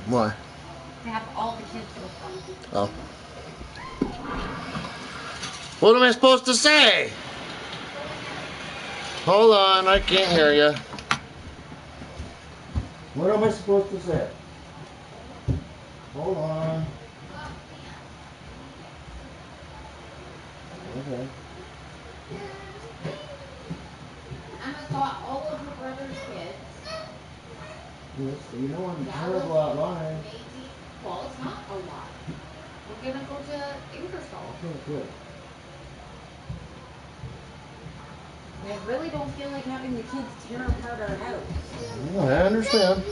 Why? To have all the kids with them. Oh. What am I supposed to say? Hold on, I can't hear you. What am I supposed to say? Hold on. Okay. Emma got all of her brother's kids. Yes, you know I'm terrible at lying. Maisie. Well, it's not a lot. We're gonna go to Ingersoll. Okay, good. I really don't feel like having the kids tear apart our house. Well, I understand.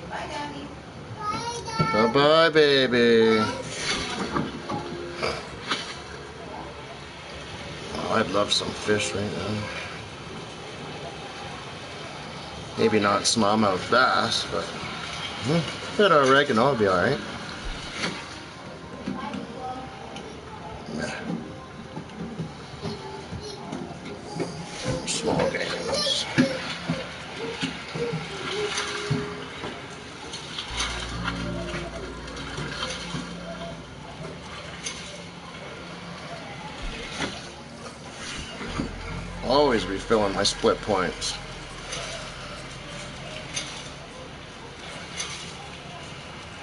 Bye, Daddy. Bye-bye, baby. Oh, I'd love some fish right now. Maybe not smallmouth bass, but a bit of oregano would be alright. Nah. Small games. Always refilling my split points.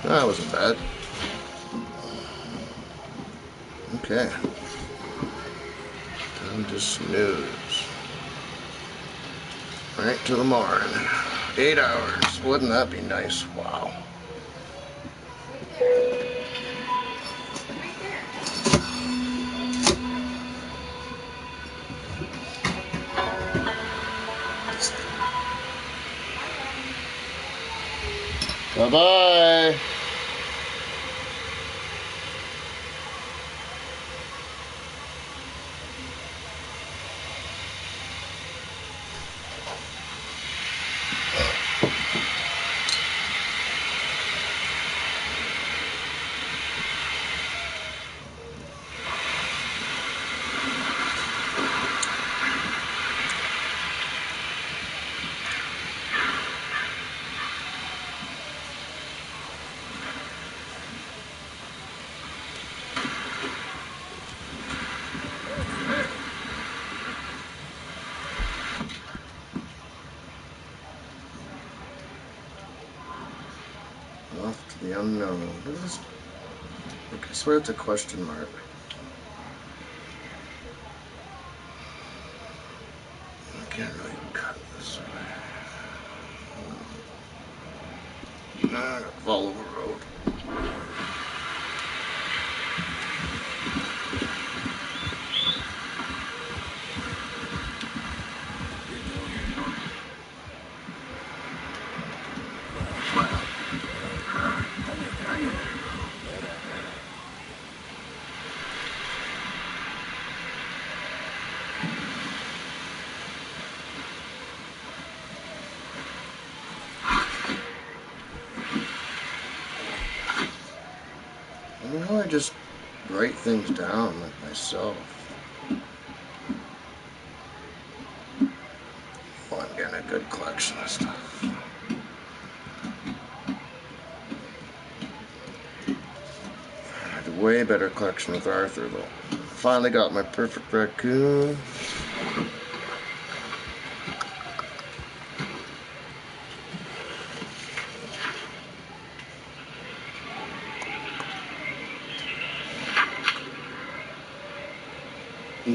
That wasn't bad. Okay. Time to snooze. Right to the morning. 8 hours. Wouldn't that be nice? Wow. Right there. Right there. Bye-bye. Off to the unknown. What is this? I swear it's a question mark. I can't really cut this way. I gotta follow the road. Why don't I just write things down like myself? Oh, I'm getting a good collection of stuff. I had a way better collection with Arthur, though. Finally got my perfect raccoon.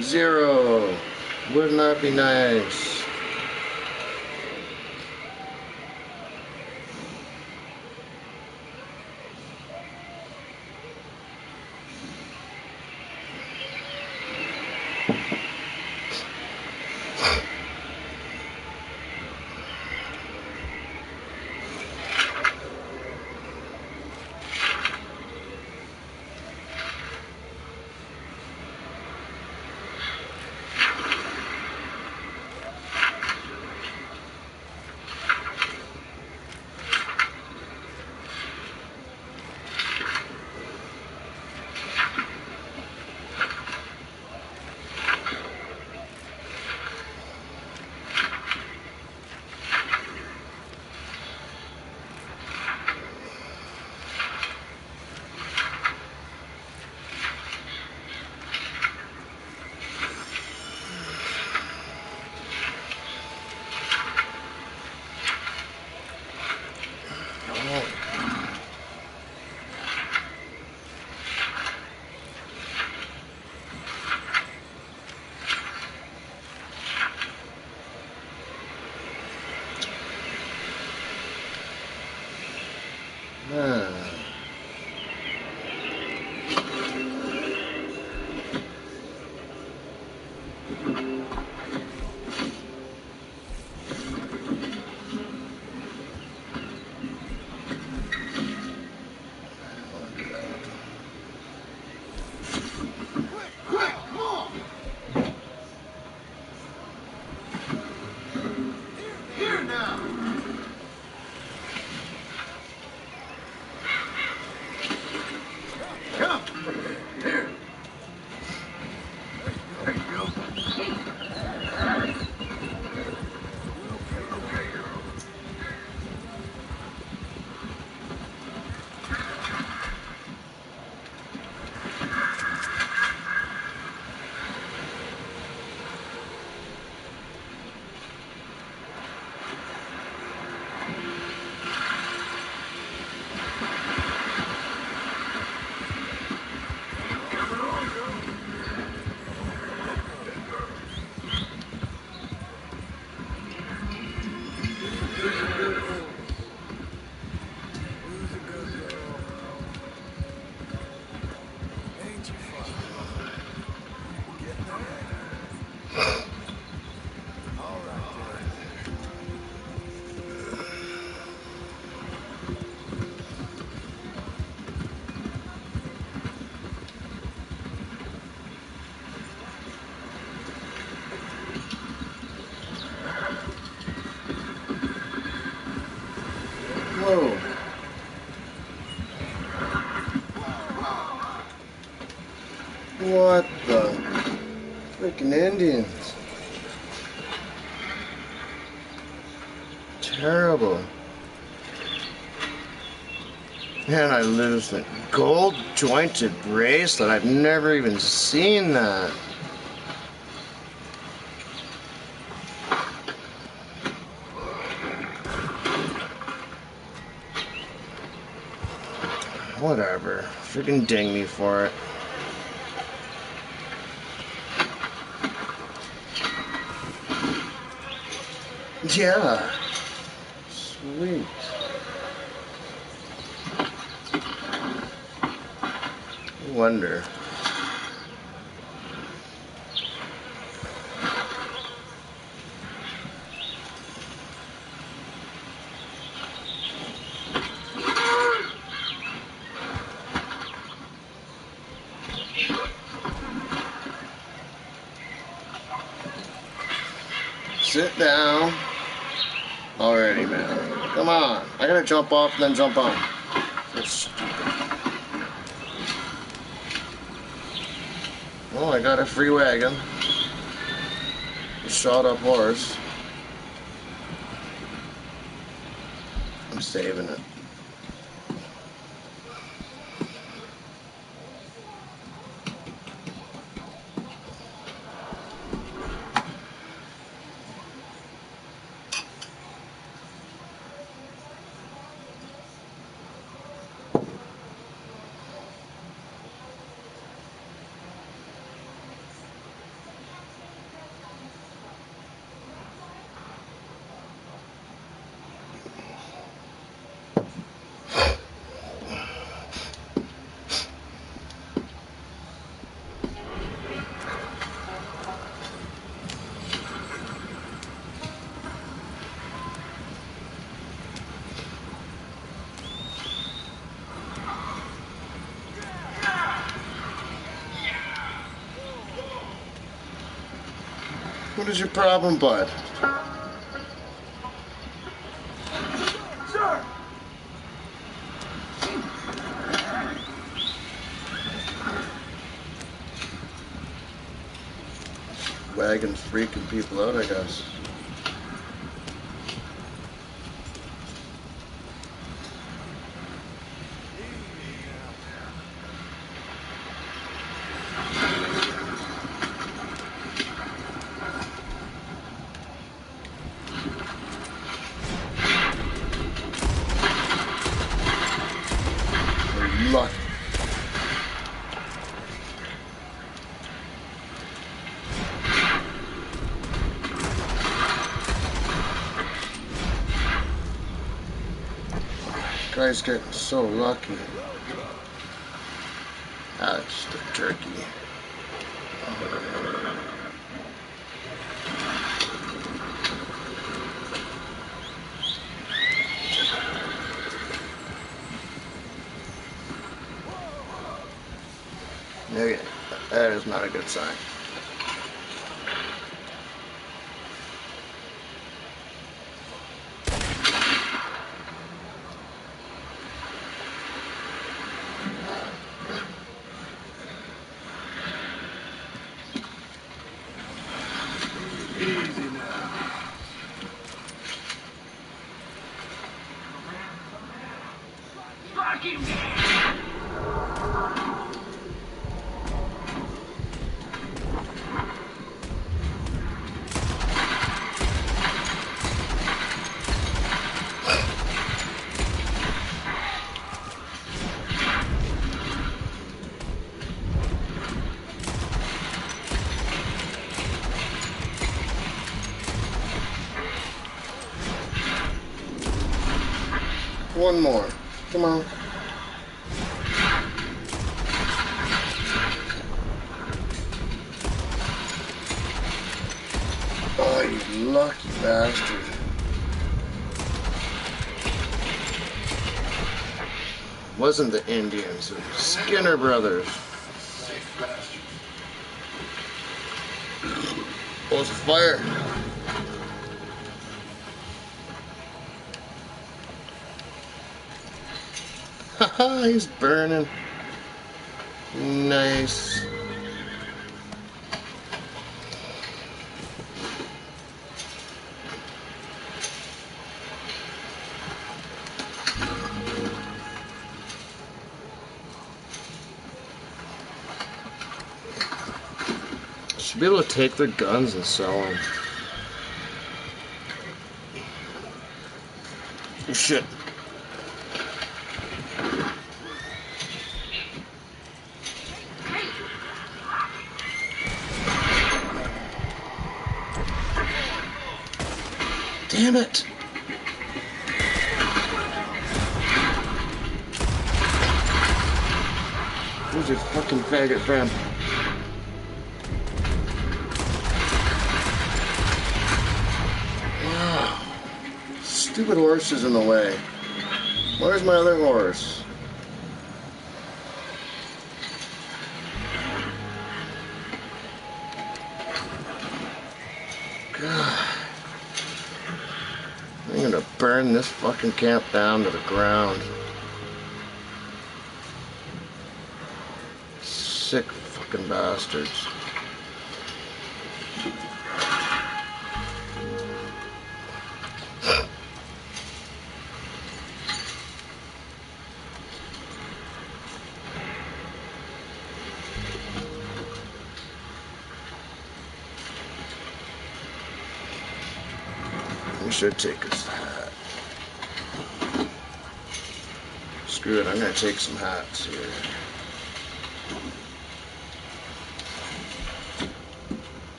Zero. Wouldn't that be nice? Whoa. What the freaking Indians? Terrible. Man, I lose the gold jointed bracelet. I've never even seen that. Whatever. Freaking ding me for it. Yeah. Sweet. I wonder. Sit down. Alrighty, man. Come on. I gotta jump off and then jump on. That's stupid. Well, I got a free wagon. A shot up horse. I'm saving it. What is your problem, bud? Sir! Wagon's freaking people out, I guess. Luck. Guy's getting so lucky. That's the turkey. Okay, that is not a good sign. one more. Come on. Oh, you lucky bastard. Wasn't the Indians, it was Skinner Brothers. Oh, it's a fire. Haha, he's burning. Nice. Should be able to take their guns and sell them. Oh shit. Damn it! Where's your fucking faggot friend? Wow. Stupid horse is in the way. Where's my other horse? God. I'm gonna burn this fucking camp down to the ground. Sick fucking bastards. We should take his hat. Screw it, I'm gonna take some hats here.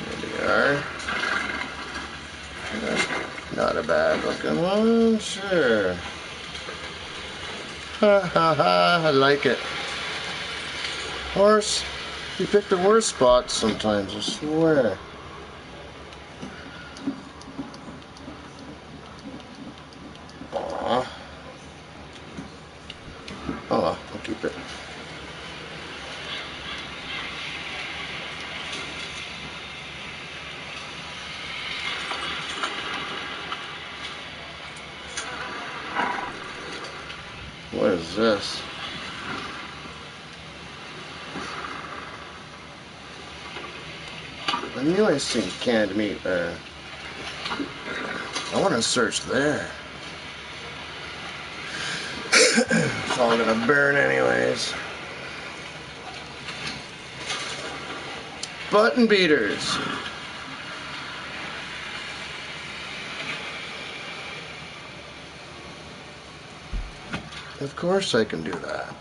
There they are. Not a bad looking one, sure. Ha ha ha, I like it. Horse. You pick the worst spots sometimes, I swear. Aww. Oh well, I'll keep it. What is this? I knew I seen canned meat there. I want to search there. It's all gonna burn anyways. Button beaters. Of course I can do that.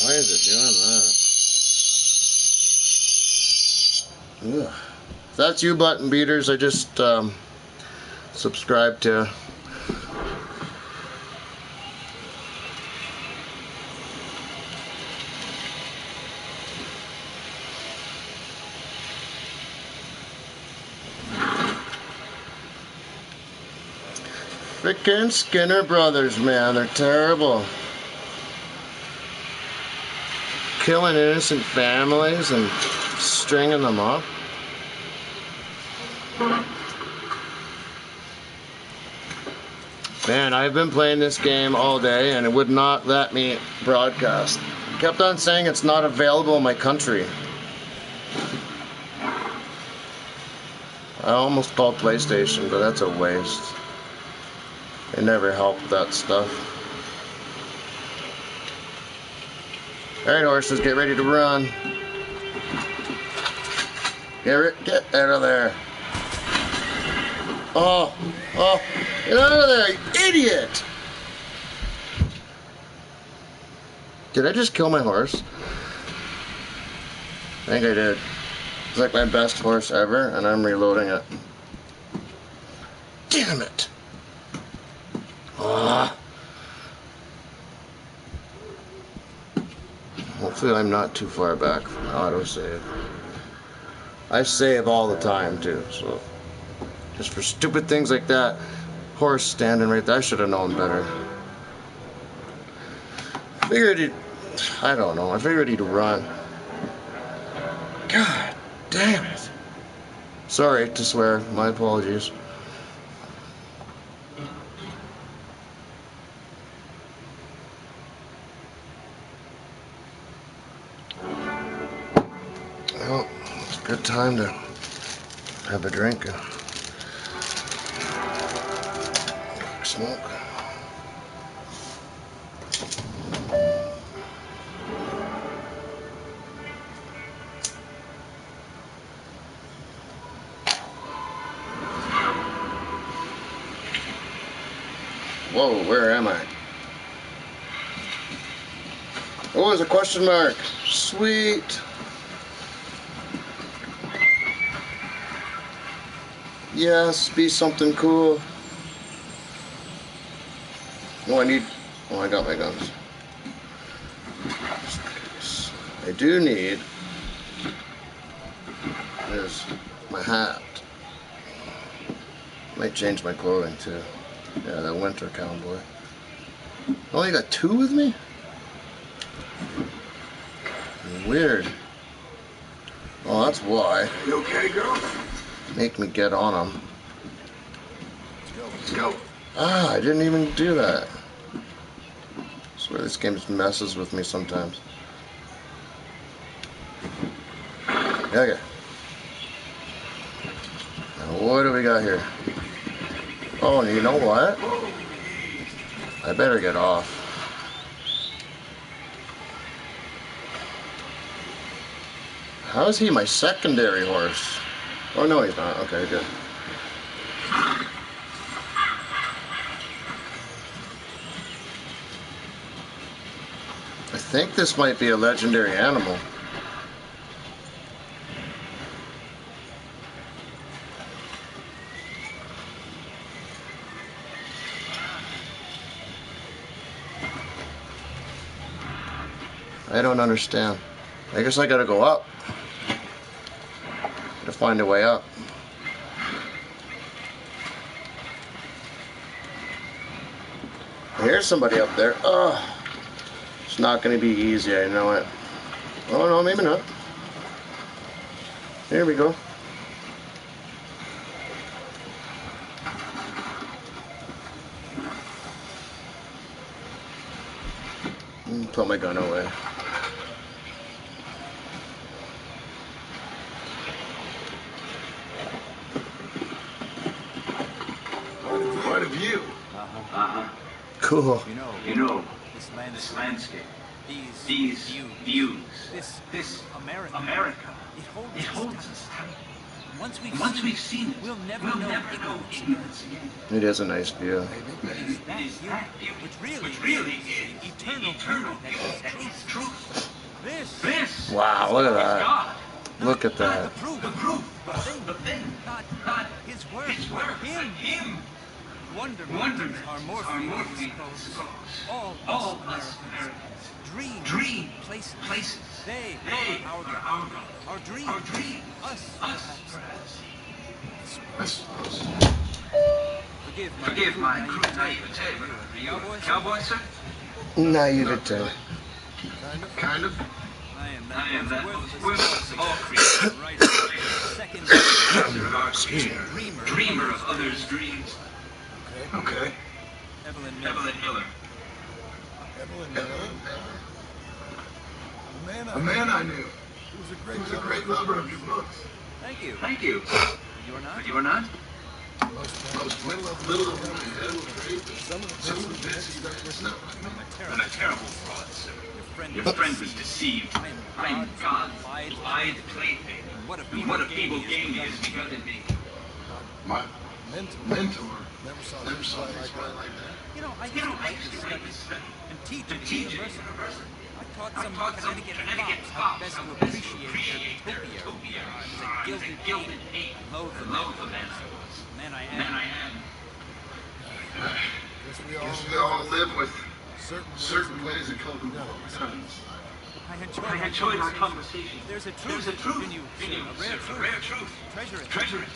Why is it doing that? Ugh. If that's you button beaters, I just subscribe to. Frickin' Skinner Brothers, man, they're terrible. Killing innocent families and stringing them up. Man, I've been playing this game all day and it would not let me broadcast. Kept on saying it's not available in my country. I almost called PlayStation, but that's a waste. They never help with that stuff. Alright, horses, get ready to run. Get out of there. Oh, get out of there, you idiot! Did I just kill my horse? I think I did. It's like my best horse ever, and I'm reloading it. Damn it! Hopefully I'm not too far back from autosave. I save all the time too, so just for stupid things like that. Horse standing right there, I should have known better. Figured he'd, I don't know, I figured he'd run. God damn it. Sorry to swear, my apologies. Well, it's a good time to have a drink and smoke. Whoa, where am I? Oh, there's a question mark. Sweet. Yes, be something cool. Oh, I got my guns. I do need is my hat. Might change my clothing too. Yeah, that winter cowboy. Oh, you got two with me? Weird. Oh, that's why. You okay, girl? Make me get on them. Let's go. Ah, I didn't even do that. I swear this game just messes with me sometimes. Okay. Now what do we got here? Oh, and you know what? I better get off. How is he my secondary horse? Oh, no, he's not. Okay, good. I think this might be a legendary animal. I don't understand. I guess I gotta go up. Gotta find a way up. Here's somebody up there. Oh, it's not gonna be easy, I know it. Oh no, maybe not. Here we go. Put my gun away. Quite a view. Cool. You know, this landscape, these views, this America, it holds us tight. Once we've seen it, we'll never know ignorance again. It is a nice view. It is that view which really is eternal beauty that is truth. This Wow, look at that. Look at that. the proof, the thing, not his work, him. Wonderments are more free to suppose. All us Americans dream places. They are our God. Our dream, us perhaps. Forgive my crude naivete, but are you a cowboy, sir? Naivete. Kind of. I am that most worthless of all creatures. Second, dreamer of others' dreams. Okay. Evelyn Miller. A man I knew. He was a great lover of your books. Thank you. you're not? You're not? Most little of them some of the bits he doesn't know. I'm a terrible fraud, sir. Your friend was deceived. I am God's lied plaything. And what a feeble game he has begun to be. My mentor never saw this play like that. You know, I used to write and study and teach at the university. I taught some Connecticut fops how best to appreciate their topiary. It was a gilded ape. I loathe the metaphors. Man I am. Guess we all live with certain ways of coping with ourselves. I enjoyed our conversation. There's a truth in you, a rare truth. Treasure it.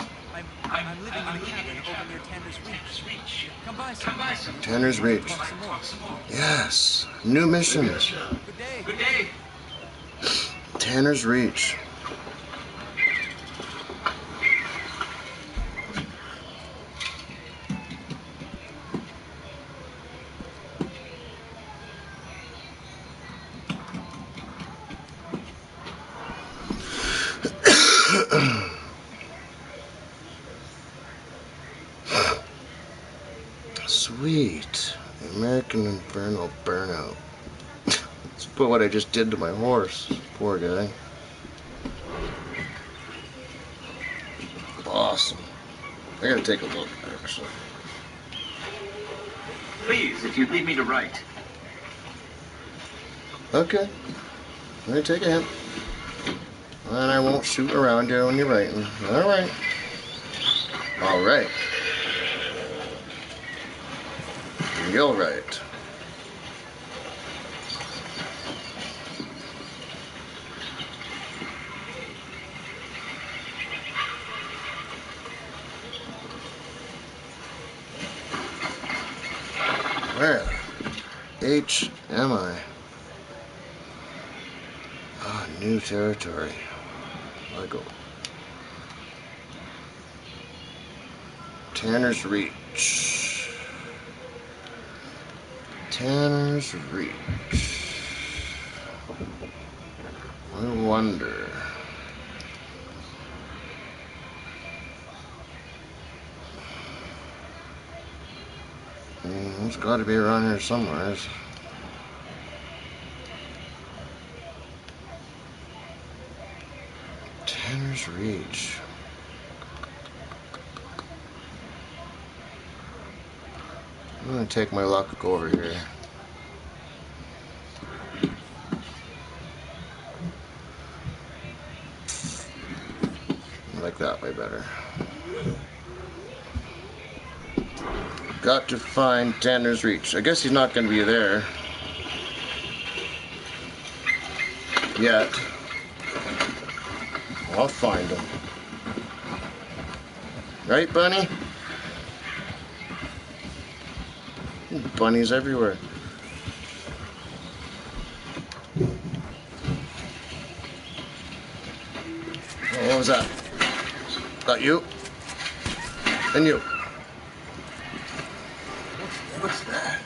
I'm living in a cabin over near Tanner's Reach. Come by sometime. Tanner's Reach. Talk some more. Yes. New mission. Good day. Tanner's Reach. Sweet. American Inferno Burnout. Let's put what I just did to my horse. Poor guy. Awesome. I gotta take a look, actually. Please, if you'd leave me to write. Okay. Let me take a hint. And I won't shoot around you when you're writing. Alright. Alright. You'll write. Where H am I? Ah, new territory. I go. Tanner's Reach. Tanner's Reach. I wonder. It's got to be around here somewhere. Tanner's Reach. I'm gonna take my luck and go over here. I like that way better. Got to find Tanner's Reach. I guess he's not gonna be there yet. I'll find him. Right, Bunny? Bunnies everywhere. Oh, what was that? That you? And you? What's that?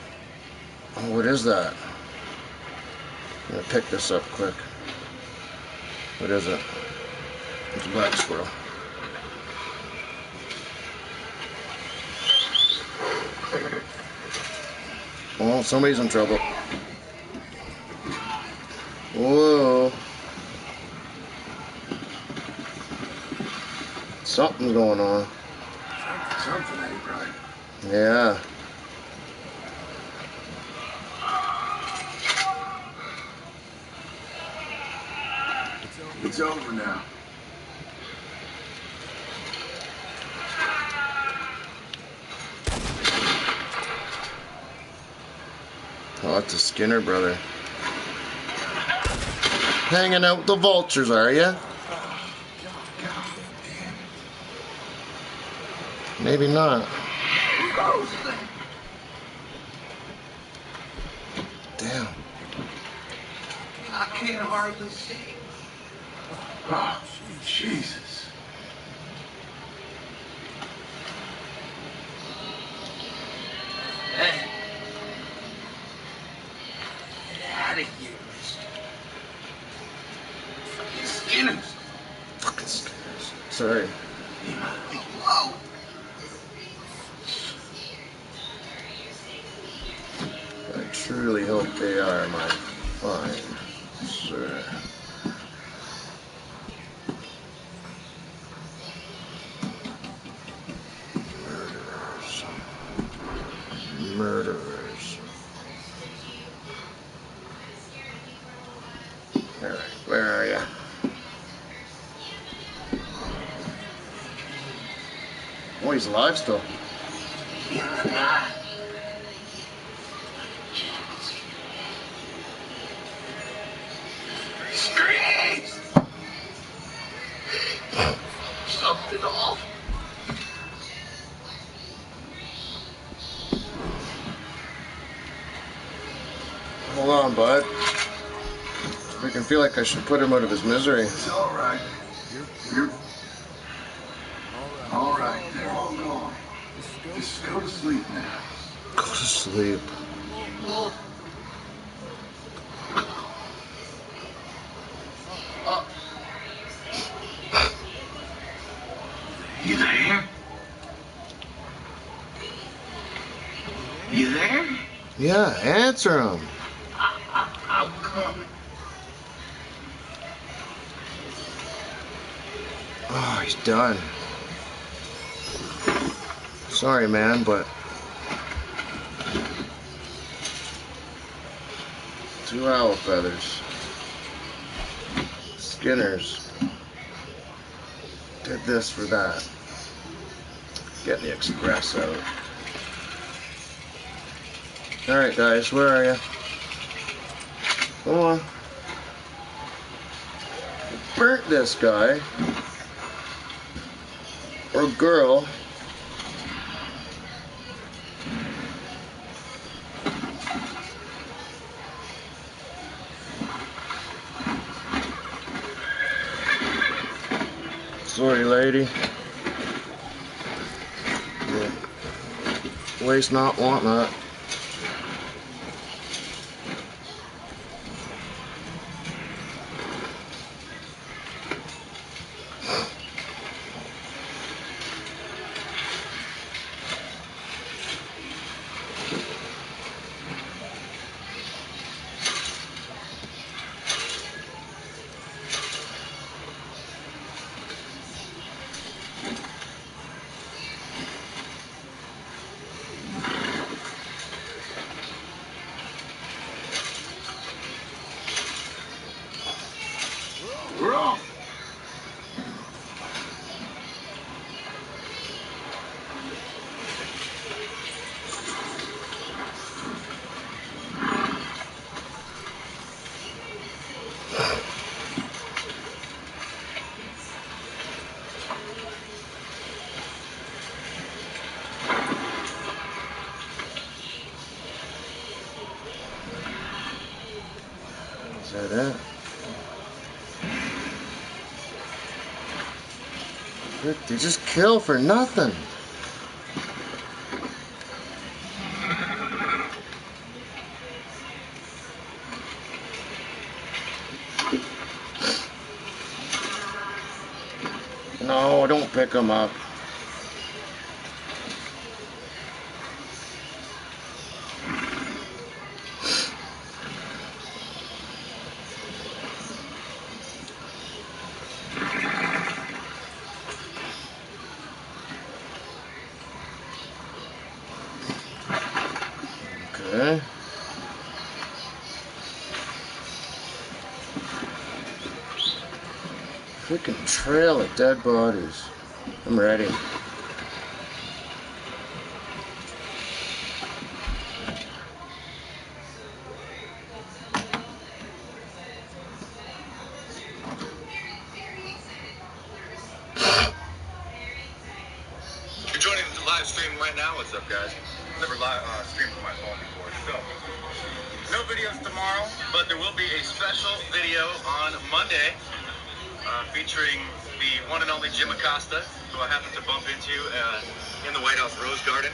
Oh, what is that? I'm gonna pick this up quick. What is it? It's a black squirrel. Oh, somebody's in trouble. Whoa. Something's going on. Something ain't right. Yeah. It's over now. Oh, it's a Skinner brother. Hanging out with the vultures, are ya? Maybe not. Damn. I can't hardly see. Oh, Jesus. Hey. Get out of here. Skinners. Fucking Skinners. Sorry. Be truly hope they are my fine sir. Murderers. Murderers. Alright, where are ya? Oh, he's alive still. Screams! Something off. Hold on, bud. I can feel like I should put him out of his misery. It's all right. You're all right. They're all gone. Just go to sleep now. Go to sleep. You there? You there? Yeah, answer him. I'm coming. Oh, he's done. Sorry, man, but 2 owl feathers. Skinners. Did this for that. Getting the express out. Alright, guys, where are you? Come on. Burnt this guy. Or girl. Sorry, lady. Yeah. Waste not, want not. We're off. Is that it? Frick, they just kill for nothing. No, don't pick them up. Okay. Freaking trail of dead bodies. I'm ready. You're joining the live stream right now. What's up, guys? Never live streamed from my phone before. So, no videos tomorrow, but there will be a special video on Monday featuring the one and only Jim Acosta, who I happened to bump into in the White House Rose Garden.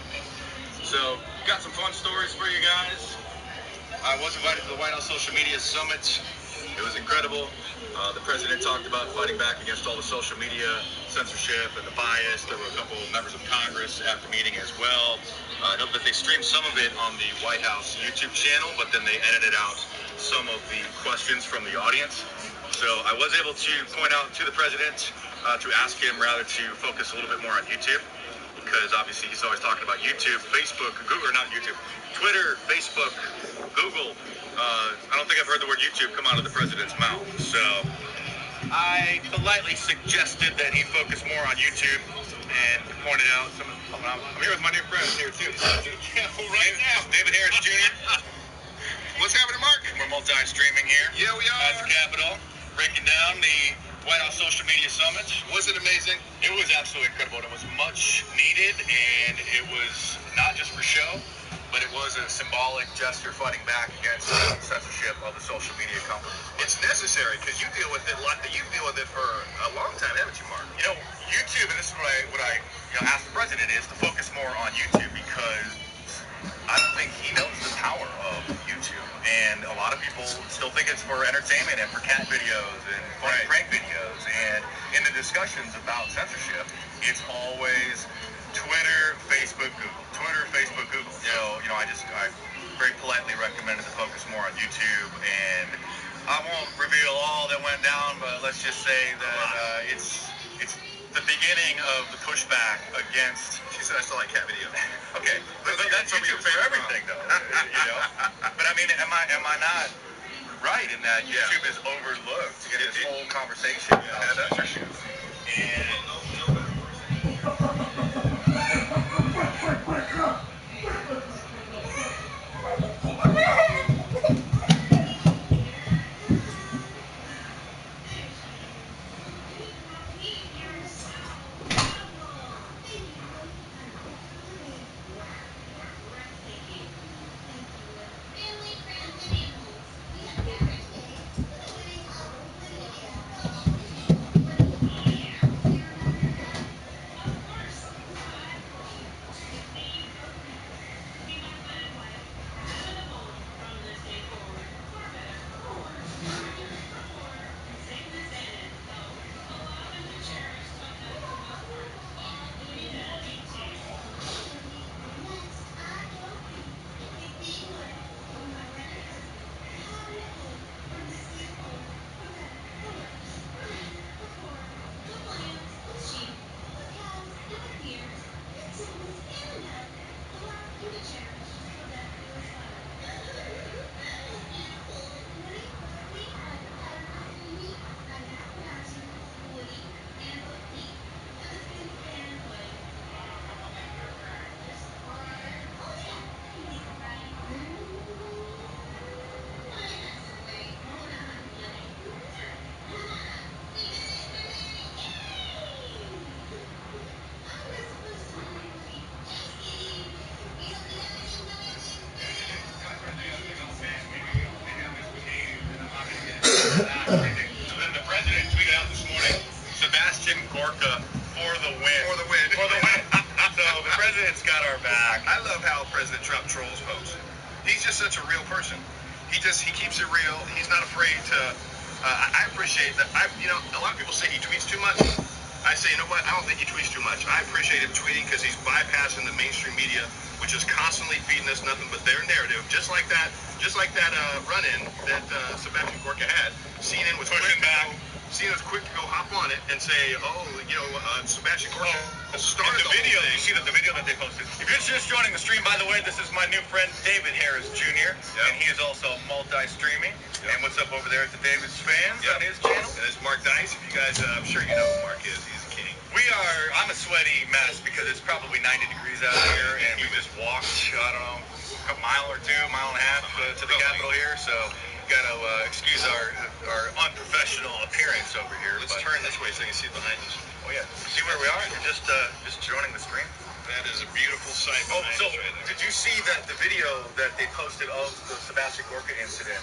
So, got some fun stories for you guys. I was invited to the White House Social Media Summit It was incredible. The president talked about fighting back against all the social media censorship and the bias. There were a couple of members of Congress at the meeting as well. I know that they streamed some of it on the White House YouTube channel, but then they edited out some of the questions from the audience. So I was able to point out to the president to ask him rather to focus a little bit more on YouTube, because obviously he's always talking about YouTube, Facebook, Google, or not YouTube, Twitter, Facebook, Google. I don't think I've heard the word YouTube come out of the president's mouth. So I politely suggested that he focus more on YouTube and pointed out some. I'm here with my new friends here too. Right now, David Harris Jr. What's happening, Mark? We're multi-streaming here. Yeah, we are. At the Capitol, breaking down the White House Social Media Summit. Was it amazing? It was absolutely incredible. It was much needed, and it was not just for show, but it was a symbolic gesture fighting back against the censorship of the social media companies. It's necessary because you deal with it. You've dealt with it for a long time, haven't you, Mark? You know, YouTube, and this is what I asked the president, is to focus more on YouTube, because I don't think he knows the power of YouTube. And a lot of people still think it's for entertainment and for cat videos and funny prank videos. And in the discussions about censorship, it's always Twitter, Facebook, Google. Twitter, Facebook, Google. So, I very politely recommended to focus more on YouTube. And I won't reveal all that went down, but let's just say that it's the beginning of the pushback against. She said I still like cat videos. Okay, but that's some of your YouTube for favorite everything, though. But I mean, am I not right in that YouTube is overlooked in this whole conversation about censorship? Then the president tweeted out this morning, Sebastian Gorka for the win. For the win. For the win. So the president's got our back. I love how President Trump trolls folks. He's just such a real person. He keeps it real. He's not afraid to. I appreciate that. A lot of people say he tweets too much. I say, you know what? I don't think he tweets too much. I appreciate him tweeting because he's bypassing the mainstream media, which is constantly feeding us nothing but their narrative. Just like that run-in that Sebastian Gorka had. CNN was pushing back. CNN was quick to go hop on it and say, Sebastian Gorka started the video. You see the video that they posted. If you're just joining the stream, by the way, this is my new friend David Harris Jr. And he is also multi-streaming. And what's up over there at the David's Fans on his channel? And it's Mark Dice. If you guys, I'm sure you know who Mark is. He's a king. I'm a sweaty mess because it's probably 90 degrees out here, and we just walked, I don't know, a mile or two, mile and a half to the Capitol here. So got to excuse our unprofessional appearance over here. Let's turn this way so you can see behind us. Oh yeah, see where we are? You're just joining the stream. That is a beautiful sight. So did you see that the video that they posted of the Sebastian Gorka incident?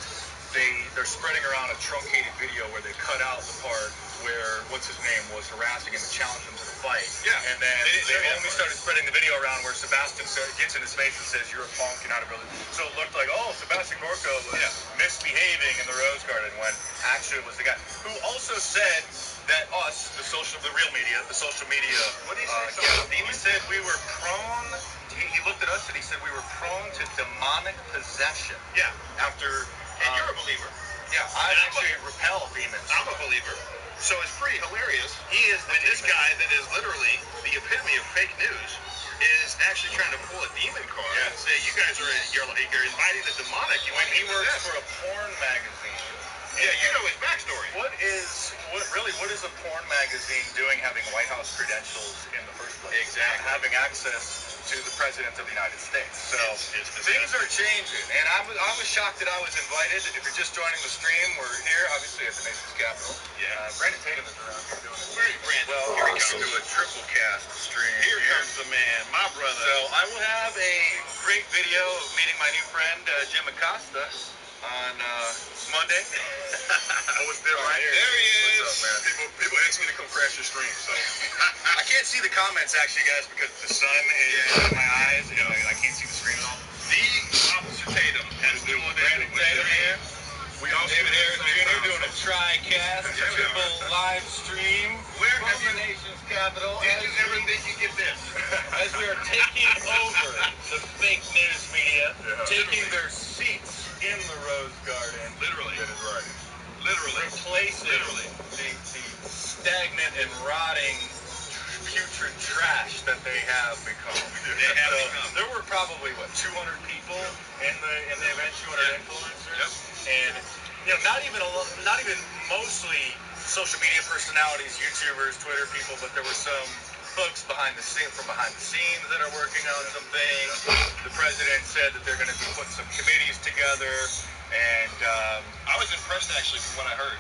they're spreading around a truncated video where they cut out the part where what's his name was harassing him and challenged him to the fight. Yeah. And then they only started spreading the video around where Sebastian gets in his face and says, "You're a punk, you're not a really." So it looked like, oh, Sebastian Gorka was misbehaving in the Rose Garden when actually it was the guy who also said that the real media, the social media. What did he say? He said we were prone. He looked at us and he said we were prone to demonic possession. Yeah. After. And you're a believer. Yeah, I actually repel demons. I'm a believer. So it's pretty hilarious. He is this guy that is literally the epitome of fake news is actually trying to pull a demon card and say you guys you're inviting the demonic. He works for a porn magazine. Yeah, you know his backstory. What is a porn magazine doing having White House credentials in the first place? Exactly. Having access to the President of the United States. So things are changing. And I was shocked that I was invited. If you're just joining the stream, we're here, obviously, at the nation's capital. Yeah. Brandon Tatum is around here doing it. Where are you, Brandon? Well, here he comes to a triple cast stream. Here comes the man, my brother. So I will have a great video of meeting my new friend, Jim Acosta, on Monday. Right here. There he is. What's up, man? People ask me to come crash your stream, so I can't see the comments actually, guys, because the sun is in my eyes. And I can't see the screen at all. The Officer Tatum is doing Brandon Tatum here. We also David Harris Jr. doing a tri-cast, triple live stream. Where from the nation's capital? Did you ever think you'd get this? As we are taking over the fake news media, taking their seats in the Rose Garden. Literally. That is right. Literally. Replacing the stagnant and rotting putrid trash that they have become. There were probably 200 people in the event, 200 influencers. Yep. And not even mostly social media personalities, YouTubers, Twitter people, but there were some folks from behind the scenes that are working on some things. The president said that they're going to be putting some committees together, and I was impressed actually from what I heard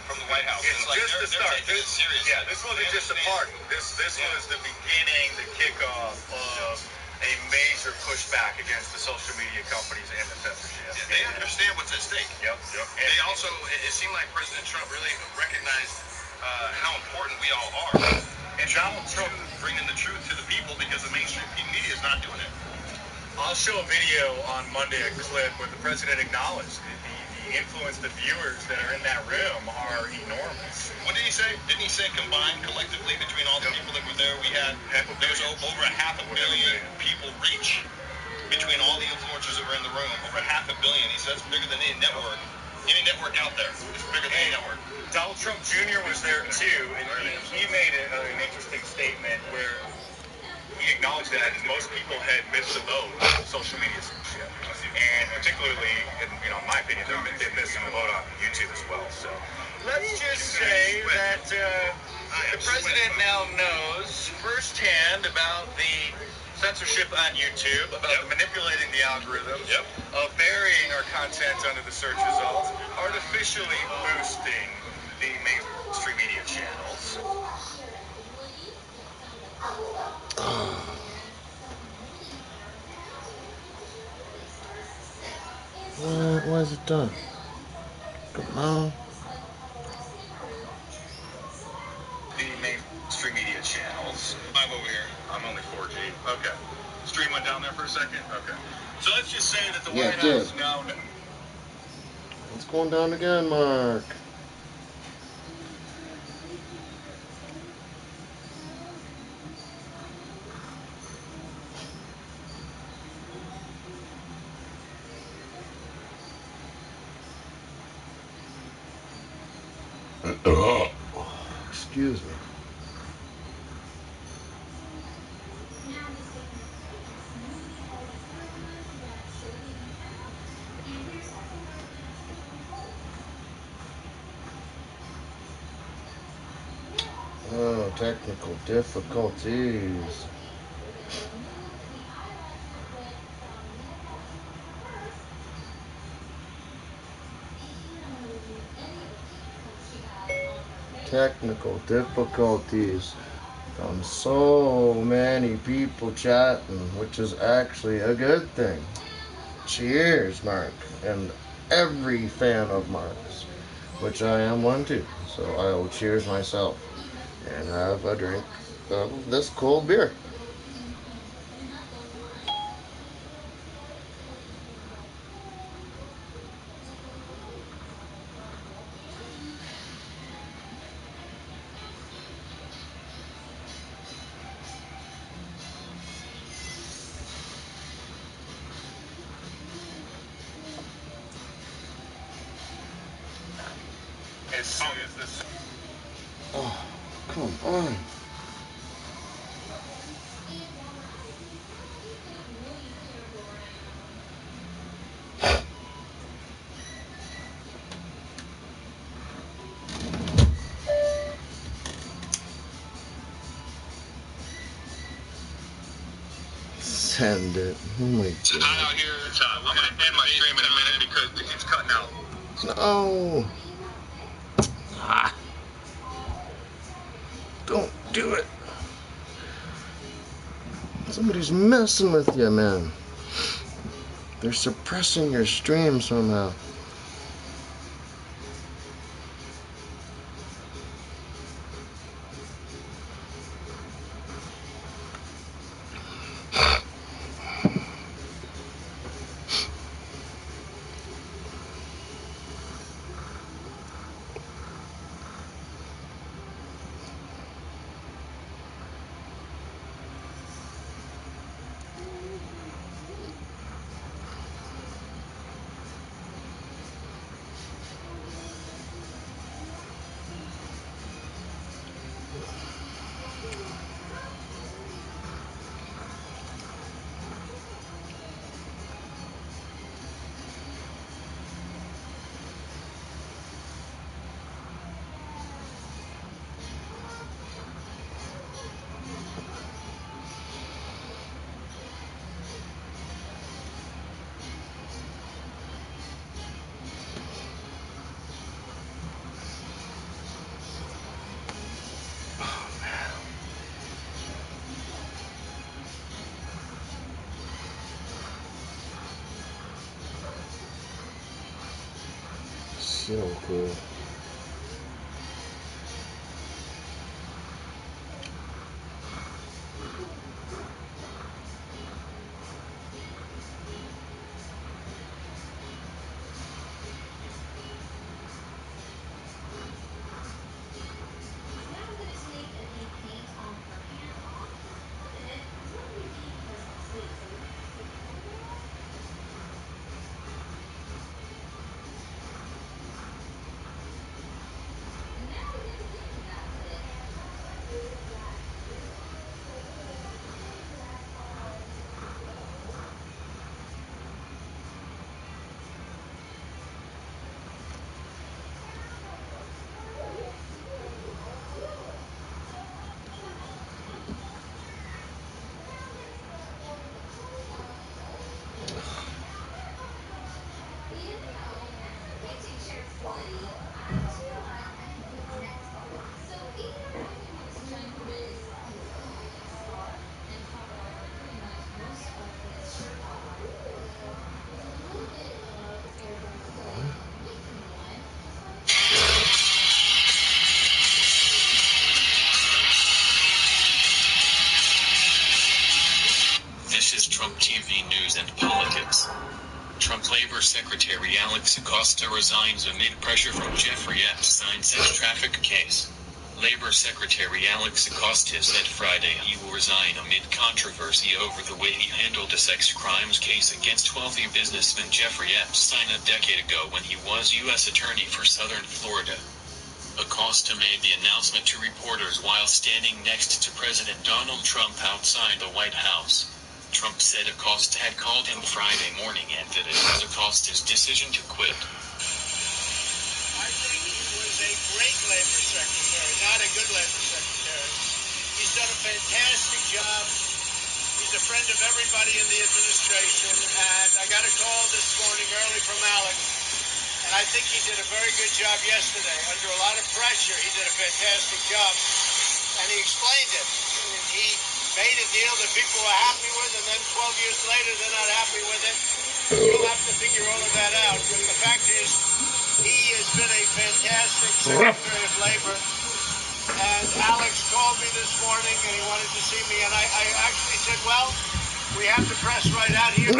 from the White House. It's like just the start. Yeah, this wasn't just a party. This was the beginning, the kickoff of a major pushback against the social media companies and the censorship. Yeah, they understand what's at stake. Yep. And they also, it seemed like President Trump really recognized how important we all are. And Donald Trump bringing the truth to the people because the mainstream media is not doing it. I'll show a video on Monday, a clip where the president acknowledged the influence, the viewers that are in that room are enormous. What did he say? Didn't he say combined collectively between all the people that were there, there was over 500 million people reach between all the influencers that were in the room, over 500 million. He says bigger than any network. Any network out there is bigger than any network. Donald Trump Jr. was there too, and he made an interesting statement where he acknowledged that most people had missed the boat on social media censorship, and particularly, in my opinion, they've missed the boat on YouTube as well. So let's just say that the president now knows firsthand about the censorship on YouTube, about manipulating the algorithms, of burying our content under the search results, artificially boosting the mainstream media channels. Why is it done? Come on. The mainstream media channels. I'm over here. I'm only 4G. Okay. Stream went down there for a second? Okay. So let's just say that the White House now... It's going down again, Mark. Excuse me. Oh, technical difficulties. Technical difficulties from so many people chatting, which is actually a good thing. Cheers, Mark. And every fan of Mark's, which I am one too. So I will cheers myself and have a drink of this cold beer. As soon as this. Oh, come on. Send it. Oh my I'm god. out here. I'm going to end my stream in a minute because it's cutting out. No. Ah. Don't do it. Somebody's messing with you, man. They're suppressing your stream somehow. So cool. This is Trump TV News and Politics. Trump Labor Secretary Alex Acosta resigns amid pressure from Jeffrey Epstein's sex traffic case. Labor Secretary Alex Acosta said Friday he will resign amid controversy over the way he handled a sex crimes case against wealthy businessman Jeffrey Epstein a decade ago when he was U.S. Attorney for Southern Florida. Acosta made the announcement to reporters while standing next to President Donald Trump outside the White House. Trump said Acosta had called him Friday morning and that it was Acosta's decision to quit. I think he was a great labor secretary, not a good labor secretary. He's done a fantastic job. He's a friend of everybody in the administration. And I got a call this morning early from Alex, and I think he did a very good job yesterday. Under a lot of pressure, he did a fantastic job. And he explained it. He made a deal that people were happy with, and then 12 years later, they're not happy with it. You'll have to figure all of that out. But the fact is, he has been a fantastic Secretary of Labor. And Alex called me this morning and he wanted to see me. And I actually said, well, we have to press right out here.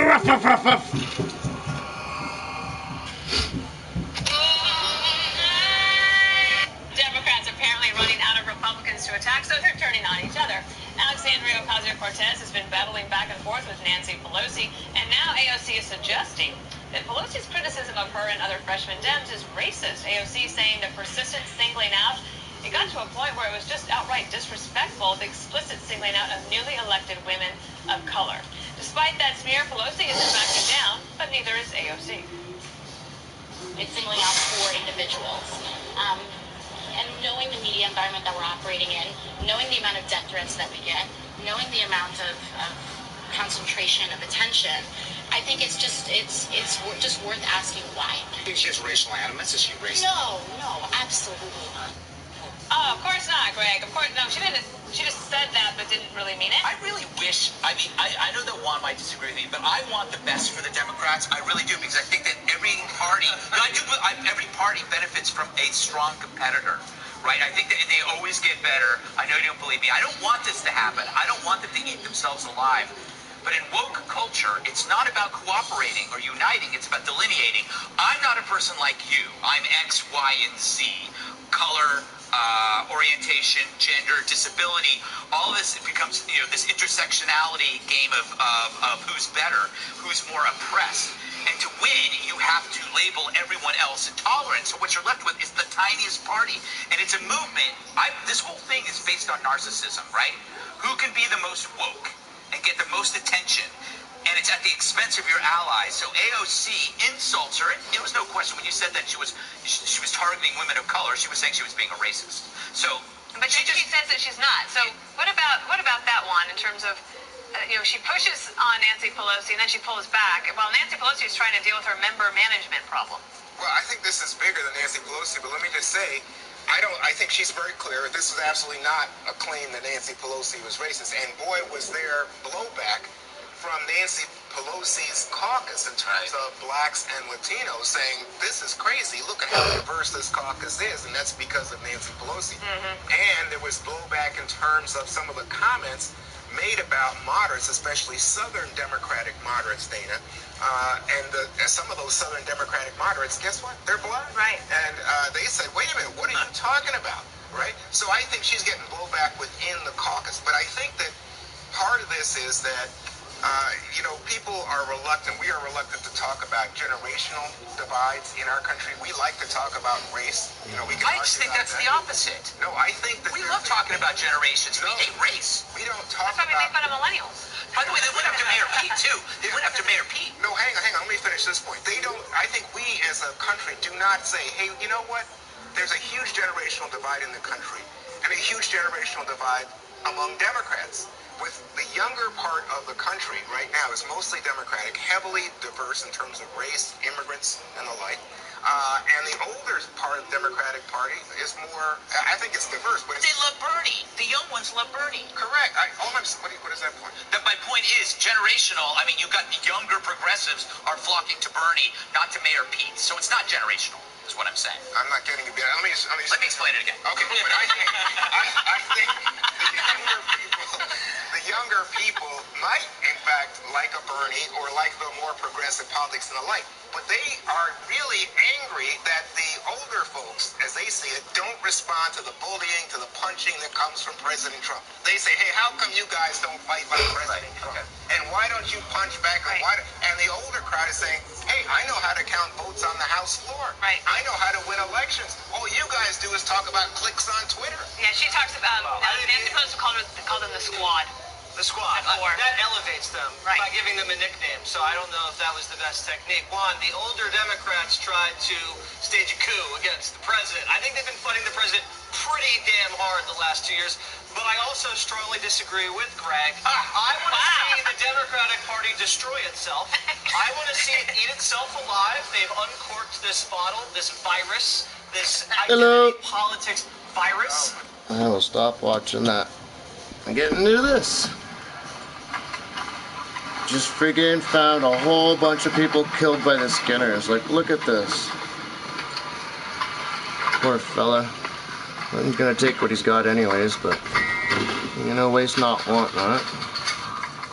Democrats apparently running out of Republicans to attack, so they're turning on each other. Alexandria Ocasio-Cortez has been battling back and forth with Nancy Pelosi, and now AOC is suggesting that Pelosi's criticism of her and other freshman Dems is racist. AOC saying the persistent singling out, it got to a point where it was just outright disrespectful, the explicit singling out of newly elected women of color. Despite that smear, Pelosi isn't backing down, but neither is AOC. It's singling out four individuals. And knowing the media environment that we're operating in, knowing the amount of death threats that we get, knowing the amount of concentration of attention, I think it's just worth asking why. Do you think she has racial animus? Is she racist? No, absolutely not. Oh, of course not, Greg. Of course, no, she didn't. She just said that, but didn't really mean it. I really wish, I know that Juan might disagree with me, but I want the best for the Democrats. I really do, because I think that every party, every party benefits from a strong competitor, right? I think that they always get better. I know you don't believe me. I don't want this to happen. I don't want them to eat themselves alive. But in woke culture, it's not about cooperating or uniting. It's about delineating. I'm not a person like you. I'm X, Y, and Z. Color, orientation, gender, disability, all of this, it becomes, this intersectionality game of who's better, who's more oppressed. And to win, you have to label everyone else intolerant. So what you're left with is the tiniest party. And it's a movement. This whole thing is based on narcissism, right? Who can be the most woke and get the most attention? And it's at the expense of your allies. So AOC insults her. It was no question when you said that she was targeting women of color. She was saying she was being a racist. So, but she says that she's not. So what about that one in terms of, she pushes on Nancy Pelosi and then she pulls back while Nancy Pelosi is trying to deal with her member management problem. Well, I think this is bigger than Nancy Pelosi, but let me just say, I think she's very clear. This is absolutely not a claim that Nancy Pelosi was racist. And boy, was there blowback from Nancy Pelosi's caucus in terms of blacks and Latinos saying, this is crazy, look at how diverse this caucus is, and that's because of Nancy Pelosi. And there was blowback in terms of some of the comments made about moderates, especially Southern Democratic moderates, Dana. Some of those Southern Democratic moderates, guess what? They're black. Right. And they said, wait a minute, what are you talking about? Right? So I think she's getting blowback within the caucus. But I think that part of this is that people are reluctant. We are reluctant to talk about generational divides in our country. We like to talk about race. I just think that's the opposite. No, I think that we love talking about generations. We hate race. We don't talk about. That's why we make fun of millennials. By the way, they went after Mayor Pete too. They went after Mayor Pete. No, hang on. Let me finish this point. They don't. I think we as a country do not say, hey, you know what? There's a huge generational divide in the country, and a huge generational divide among Democrats. With the younger part of the country right now is mostly Democratic, heavily diverse in terms of race, immigrants, and the like. And the older part of the Democratic Party is more, I think it's diverse, but they love Bernie. The young ones love Bernie. Correct. What is that point? My point is generational. I mean, you've got the younger progressives are flocking to Bernie, not to Mayor Pete. So it's not generational, is what I'm saying. I'm not getting it. Let me explain it again. Okay, but I think the younger people might, in fact, like a Bernie or like the more progressive politics and the like. But they are really angry that the older folks, as they see it, don't respond to the bullying, to the punching that comes from President Trump. They say, hey, how come you guys don't fight like President Trump? Okay. And why don't you punch back? Right. And the older crowd is saying, hey, I know how to count votes on the House floor. Right. I know how to win elections. All you guys do is talk about clicks on Twitter. Yeah, she talks about, Nancy Pelosi called them the squad. The squad. That elevates them by giving them a nickname. So I don't know if that was the best technique. One, the older Democrats tried to stage a coup against the president. I think they've been fighting the president pretty damn hard the last 2 years. But I also strongly disagree with Greg. I want to see the Democratic Party destroy itself. I want to see it eat itself alive. They've uncorked this bottle, this virus, this identity politics virus. I will stop watching that and get into this. just freaking found a whole bunch of people killed by the Skinners. Like, look at this. Poor fella. I'm gonna take what he's got anyways, but you know, waste not, want not.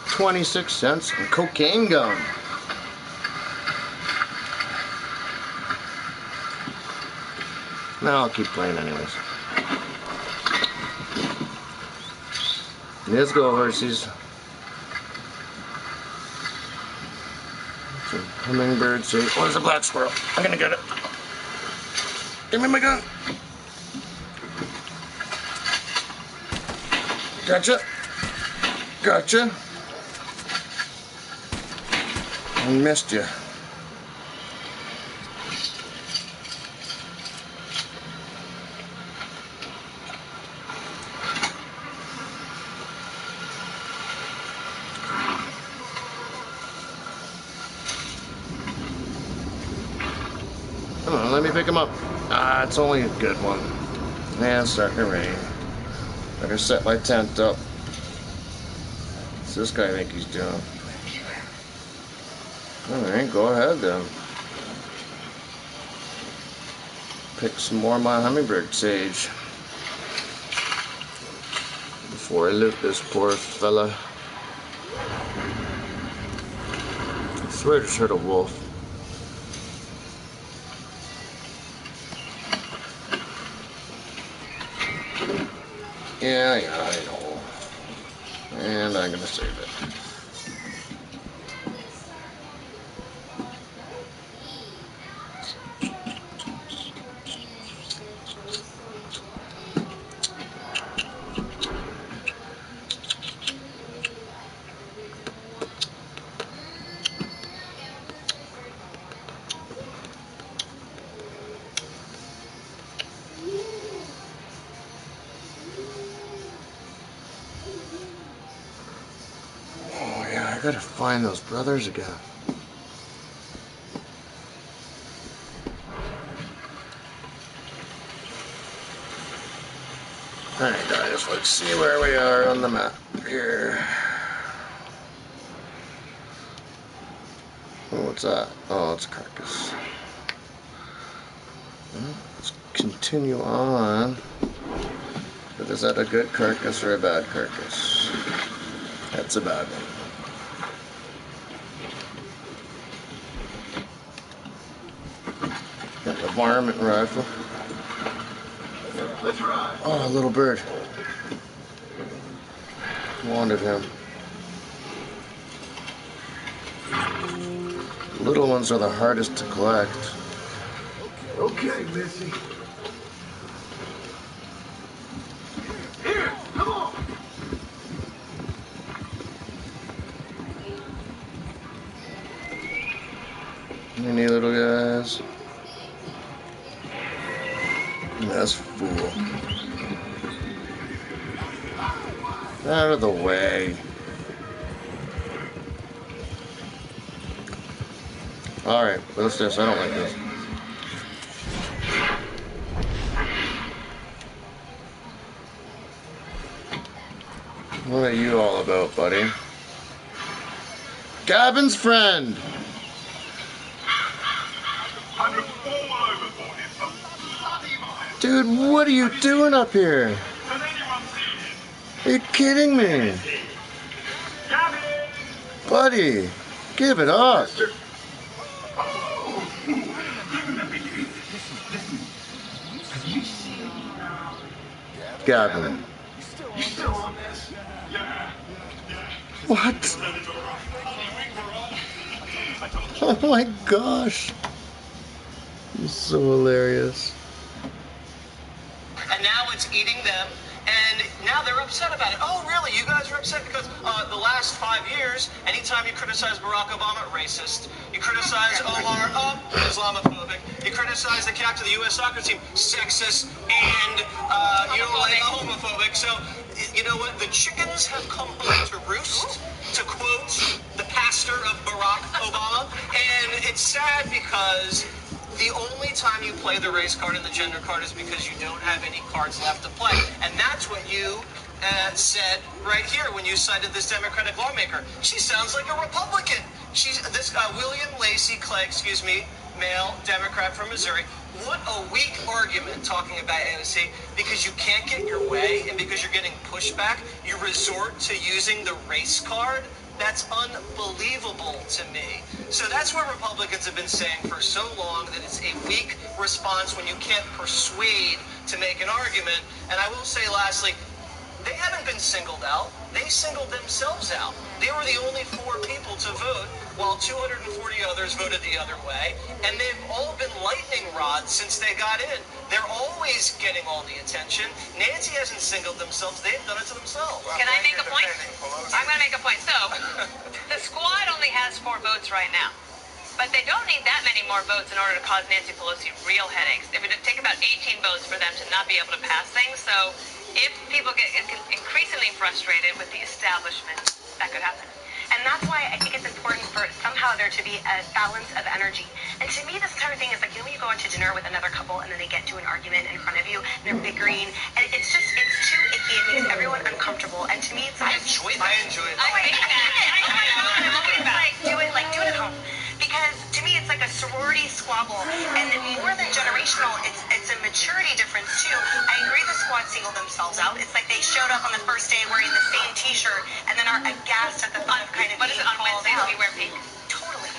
26 cents and cocaine gun. Now I'll keep playing anyways. Let's go, horsies. Some hummingbird say, what is a black squirrel? I'm gonna get it. Give me my gun. Gotcha. Gotcha. I missed you. Come on, let me pick him up. Ah, it's only a good one. Man, it's starting to rain. Better set my tent up. What's this guy think he's doing? Alright, go ahead then. Pick some more of my hummingbird sage. Before I loot this poor fella. I swear I just heard a wolf. Yeah, I know. And I'm gonna save it. I gotta find those brothers again. Alright guys, let's see where we are on the map here. Oh, what's that? Oh, it's a carcass. Well, let's continue on. But is that a good carcass or a bad carcass? That's a bad one. Got the varmint rifle. Oh, a little bird. Wanted him. Little ones are the hardest to collect. Okay, Missy. Here, come on. Any little guys? That's fool. Out of the way. Alright, what's this? I don't like this. What are you all about, buddy? Gavin's friend! Dude, what are you doing up here? Are you kidding me? Buddy, give it up. Gavin. What? Oh my gosh. You're so hilarious. And now it's eating them, and now they're upset about it. Oh, really? You guys are upset because the last 5 years, anytime you criticize Barack Obama, racist. You criticize Omar, Islamophobic. You criticize the captain of the U.S. soccer team, sexist, and you don't like homophobic. So, you know what? The chickens have come home to roost, to quote the pastor of Barack Obama. And it's sad because the only time you play the race card and the gender card is because you don't have any cards left to play. And that's what you said right here when you cited this Democratic lawmaker. She sounds like a Republican. She's this William Lacey Clay, male Democrat from Missouri. What a weak argument talking about AOC because you can't get your way and because you're getting pushback, you resort to using the race card. That's unbelievable to me. So that's what Republicans have been saying for so long, that it's a weak response when you can't persuade to make an argument. And I will say lastly, they haven't been singled out. They singled themselves out. They were the only 4 people to vote, while 240 others voted the other way. And they've all been lightning rods since they got in. They're always getting all the attention. Nancy hasn't singled themselves. They've done it to themselves. Can I make a point? I'm going to make a point. So, the squad only has 4 votes right now. But they don't need that many more votes in order to cause Nancy Pelosi real headaches. It would take about 18 votes for them to not be able to pass things. So if people get increasingly frustrated with the establishment, that could happen. And that's why I think it's important for somehow there to be a balance of energy. And to me, this entire thing is like, you know, when you go out to dinner with another couple and then they get into an argument in front of you and they're bickering, and it's too icky. It makes everyone uncomfortable. And to me, it's like, I enjoy it. I hate that. Oh my God. I'm always like, do it at home. Because to me, it's like a sorority squabble, and more than generational, it's a maturity difference too. I agree the squad singled themselves out. It's like they showed up on the first day wearing the same T-shirt, and then are aghast at the thought of kind of What is it on Wednesdays we wear pink? Totally.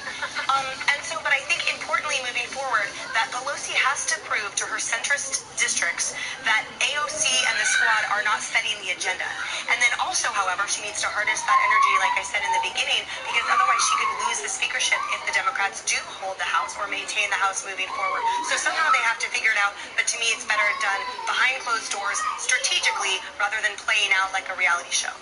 And so, but I think importantly moving forward, that Pelosi has to prove to her centrist districts that AOC and the squad are not setting the agenda. And then also, however, she needs to harness that energy, like I said in the beginning, because otherwise she could lose the speakership if the Democrats do hold the House or maintain the House moving forward. So somehow they have to figure it out, but to me it's better done behind closed doors, strategically, rather than playing out like a reality show.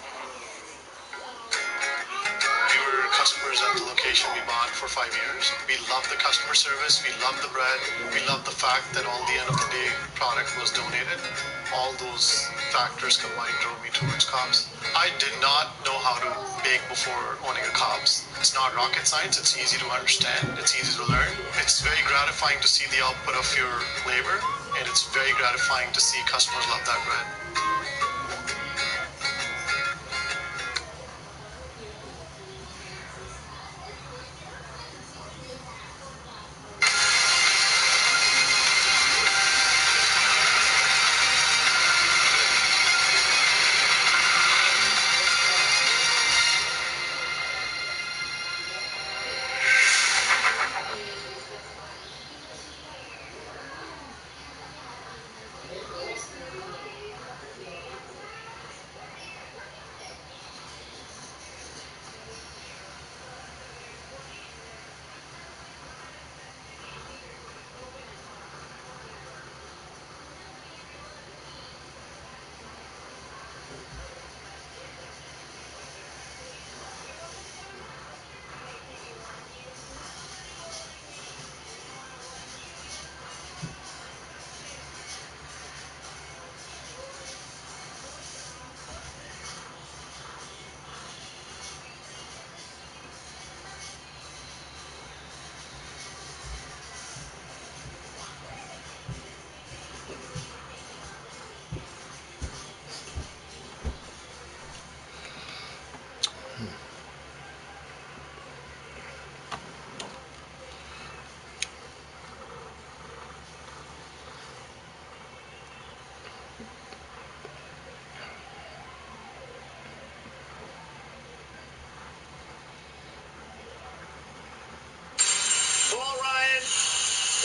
We were customers at the location we bought for 5 years. We loved the customer service. We loved the bread. We loved the fact that on the end of the day, product was donated. All those factors combined drove me towards Cobb's. I did not know how to bake before owning a Cobb's. It's not rocket science. It's easy to understand. It's easy to learn. It's very gratifying to see the output of your labor, and it's very gratifying to see customers love that bread.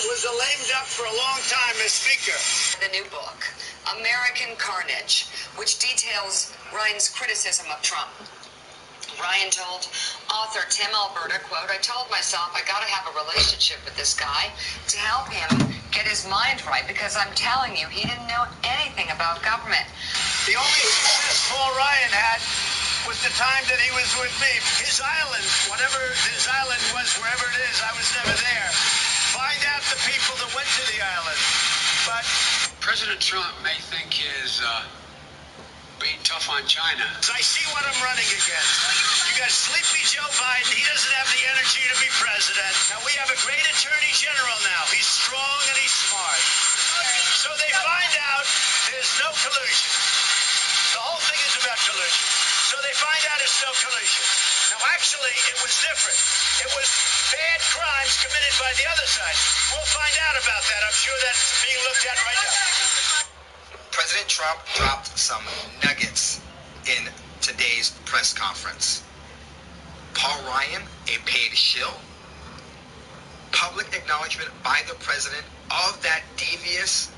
Was a lame duck for a long time as Speaker. The new book, American Carnage, which details Ryan's criticism of Trump. Ryan told author Tim Alberta, quote, "I told myself I got to have a relationship with this guy to help him get his mind right, because I'm telling you, he didn't know anything about government." The only success Paul Ryan had was the time that he was with me. His island, whatever his island was, wherever it is, I was never there. Find out the people that went to the island. But President Trump may think is being tough on China. I see what I'm running against. You got sleepy Joe Biden. He doesn't have the energy to be president. Now we have a great attorney general now. He's strong and he's smart. So they find out there's no collusion. The whole thing is they find out it's no collusion. Now, actually, it was different. It was bad crimes committed by the other side. We'll find out about that. I'm sure that's being looked at right now. President Trump dropped some nuggets in today's press conference. Paul Ryan, a paid shill. Public acknowledgement by the president of that devious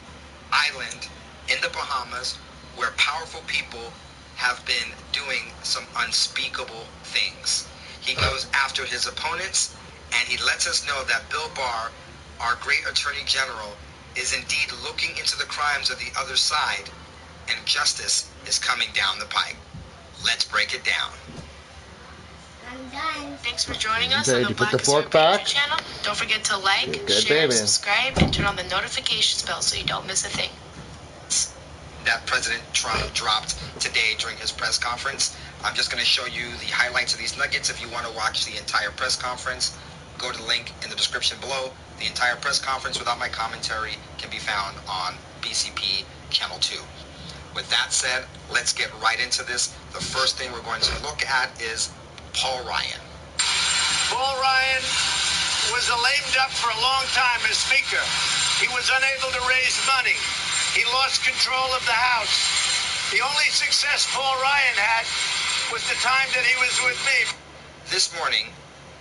island in the Bahamas where powerful people have been doing some unspeakable things. He goes after his opponents, and he lets us know that Bill Barr, our great attorney general, is indeed looking into the crimes of the other side, and justice is coming down the pipe. Let's break it down. I'm done. Thanks for joining us Okay, on did the you put Black the fork Assert back? Patriot channel. Don't forget to like, Good share, baby. subscribe, and turn on the notifications bell so you don't miss a thing. That President Trump dropped today during his press conference. I'm just going to show you the highlights of these nuggets. If you want to watch the entire press conference, go to the link in the description below. The entire press conference without my commentary can be found on BCP Channel 2. With that said, let's get right into this. The first thing we're going to look at is Paul Ryan. Paul Ryan was a lame duck for a long time as Speaker. He was unable to raise money. He lost control of the House. The only success Paul Ryan had was the time that he was with me. This morning,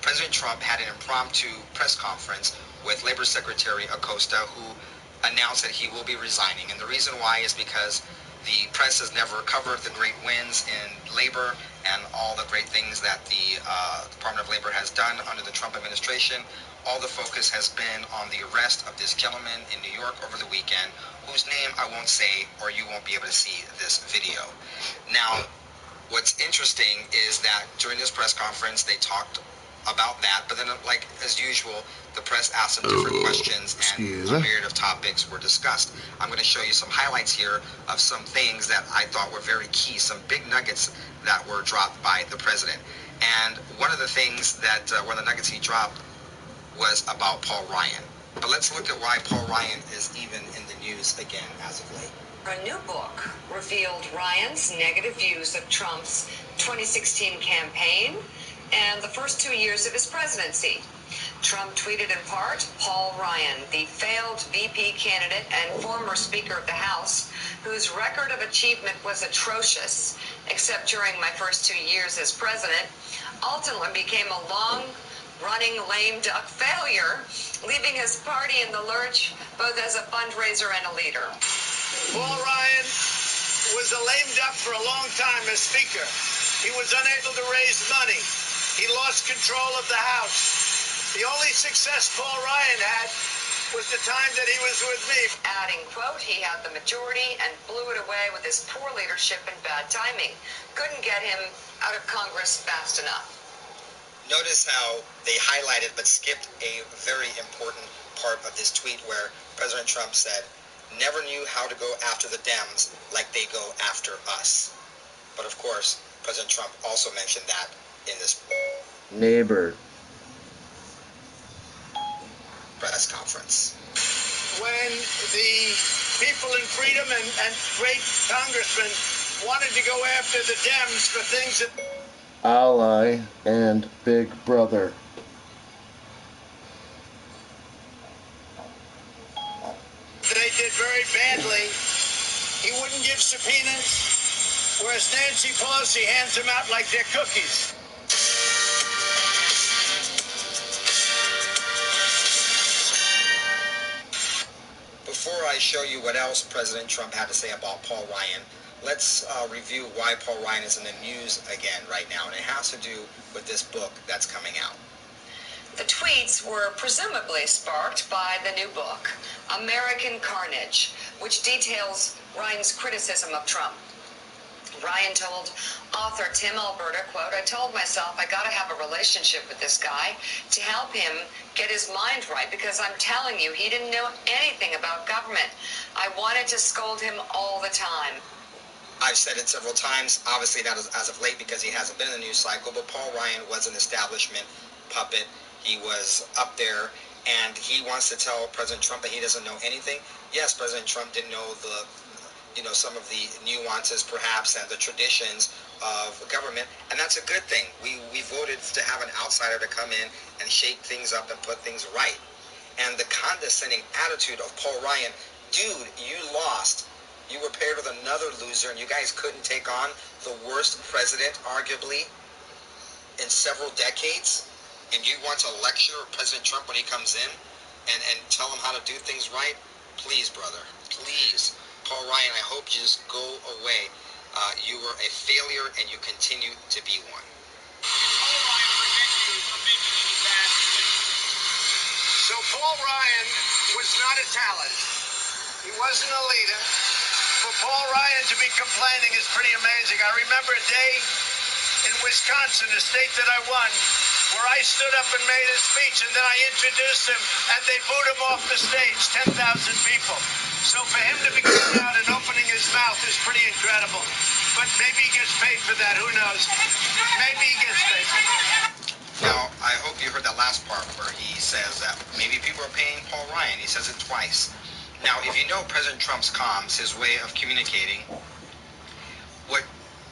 President Trump had an impromptu press conference with Labor Secretary Acosta, who announced that he will be resigning. And the reason why is because the press has never covered the great wins in labor and all the great things that the Department of Labor has done under the Trump administration. All the focus has been on the arrest of this gentleman in New York over the weekend, whose name I won't say, or you won't be able to see this video. Now, what's interesting is that during this press conference, they talked about that, but then, like as usual, the press asked some different questions, and a myriad of topics were discussed. I'm going to show you some highlights here of some things that I thought were very key, some big nuggets that were dropped by the president. And one of the things that, one of the nuggets he dropped was about Paul Ryan. But let's look at why Paul Ryan is even in the news again as of late. A new book revealed Ryan's negative views of Trump's 2016 campaign and the first 2 years of his presidency. Trump tweeted in part, Paul Ryan, the failed VP candidate and former Speaker of the House, whose record of achievement was atrocious, except during my first 2 years as president, ultimately became a long-running lame duck failure, leaving his party in the lurch both as a fundraiser and a leader. Paul Ryan was a lame duck for a long time as Speaker. He was unable to raise money. He lost control of the House. The only success Paul Ryan had was the time that he was with me. Adding, quote, he had the majority and blew it away with his poor leadership and bad timing. Couldn't get him out of Congress fast enough. Notice how they highlighted but skipped a very important part of this tweet where President Trump said, never knew how to go after the Dems like they go after us. But of course, President Trump also mentioned that in this neighbor press conference. When the people in freedom and great congressmen wanted to go after the Dems for things that... ally and big brother. They did very badly. He wouldn't give subpoenas, whereas Nancy Pelosi hands them out like they're cookies. Before I show you what else President Trump had to say about Paul Ryan, let's review why Paul Ryan is in the news again right now, and it has to do with this book that's coming out. The tweets were presumably sparked by the new book, American Carnage, which details Ryan's criticism of Trump. Ryan told author Tim Alberta, quote, I told myself I got to have a relationship with this guy to help him get his mind right, because I'm telling you, he didn't know anything about government. I wanted to scold him all the time. I've said it several times, obviously not as of late because he hasn't been in the news cycle, but Paul Ryan was an establishment puppet. He was up there, and he wants to tell President Trump that he doesn't know anything. Yes, President Trump didn't know some of the nuances perhaps and the traditions of government, and that's a good thing. We voted to have an outsider to come in and shake things up and put things right. And the condescending attitude of Paul Ryan, dude, you lost. You were paired with another loser, and you guys couldn't take on the worst president, arguably, in several decades. And you want to lecture President Trump when he comes in and tell him how to do things right? Please, brother, please. Paul Ryan, I hope you just go away. You were a failure, and you continue to be one. So Paul Ryan was not a talent. He wasn't a leader. For Paul Ryan to be complaining is pretty amazing. I remember a day in Wisconsin, a state that I won, where I stood up and made a speech, and then I introduced him, and they booed him off the stage, 10,000 people. So for him to be going out and opening his mouth is pretty incredible. But maybe he gets paid for that, who knows? Maybe he gets paid for that. Now, I hope you heard that last part where he says that maybe people are paying Paul Ryan. He says it twice. Now, if you know President Trump's comms, his way of communicating, what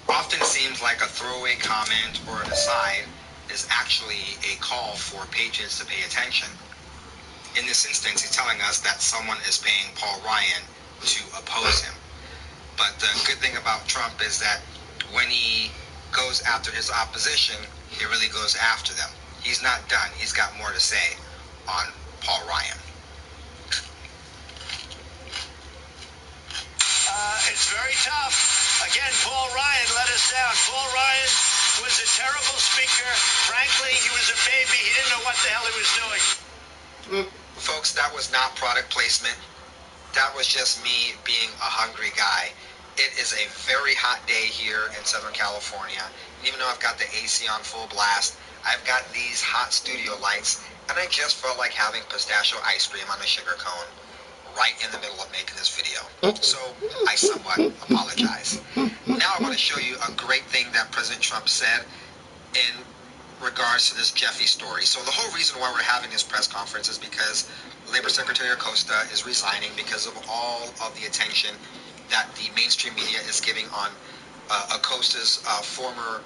often seems like a throwaway comment or an aside is actually a call for patriots to pay attention. In this instance, he's telling us that someone is paying Paul Ryan to oppose him. But the good thing about Trump is that when he goes after his opposition, he really goes after them. He's not done. He's got more to say on Paul Ryan. It's very tough. Again, Paul Ryan let us down. Paul Ryan was a terrible speaker. Frankly, he was a baby. He didn't know what the hell he was doing. Folks, that was not product placement. That was just me being a hungry guy. It is a very hot day here in Southern California. Even though I've got the AC on full blast, I've got these hot studio lights, and I just felt like having pistachio ice cream on a sugar cone right in the middle of making this video. So I somewhat apologize. Now I want to show you a great thing that President Trump said in regards to this Jeffy story. So the whole reason why we're having this press conference is because Labor Secretary Acosta is resigning because of all of the attention that the mainstream media is giving on Acosta's former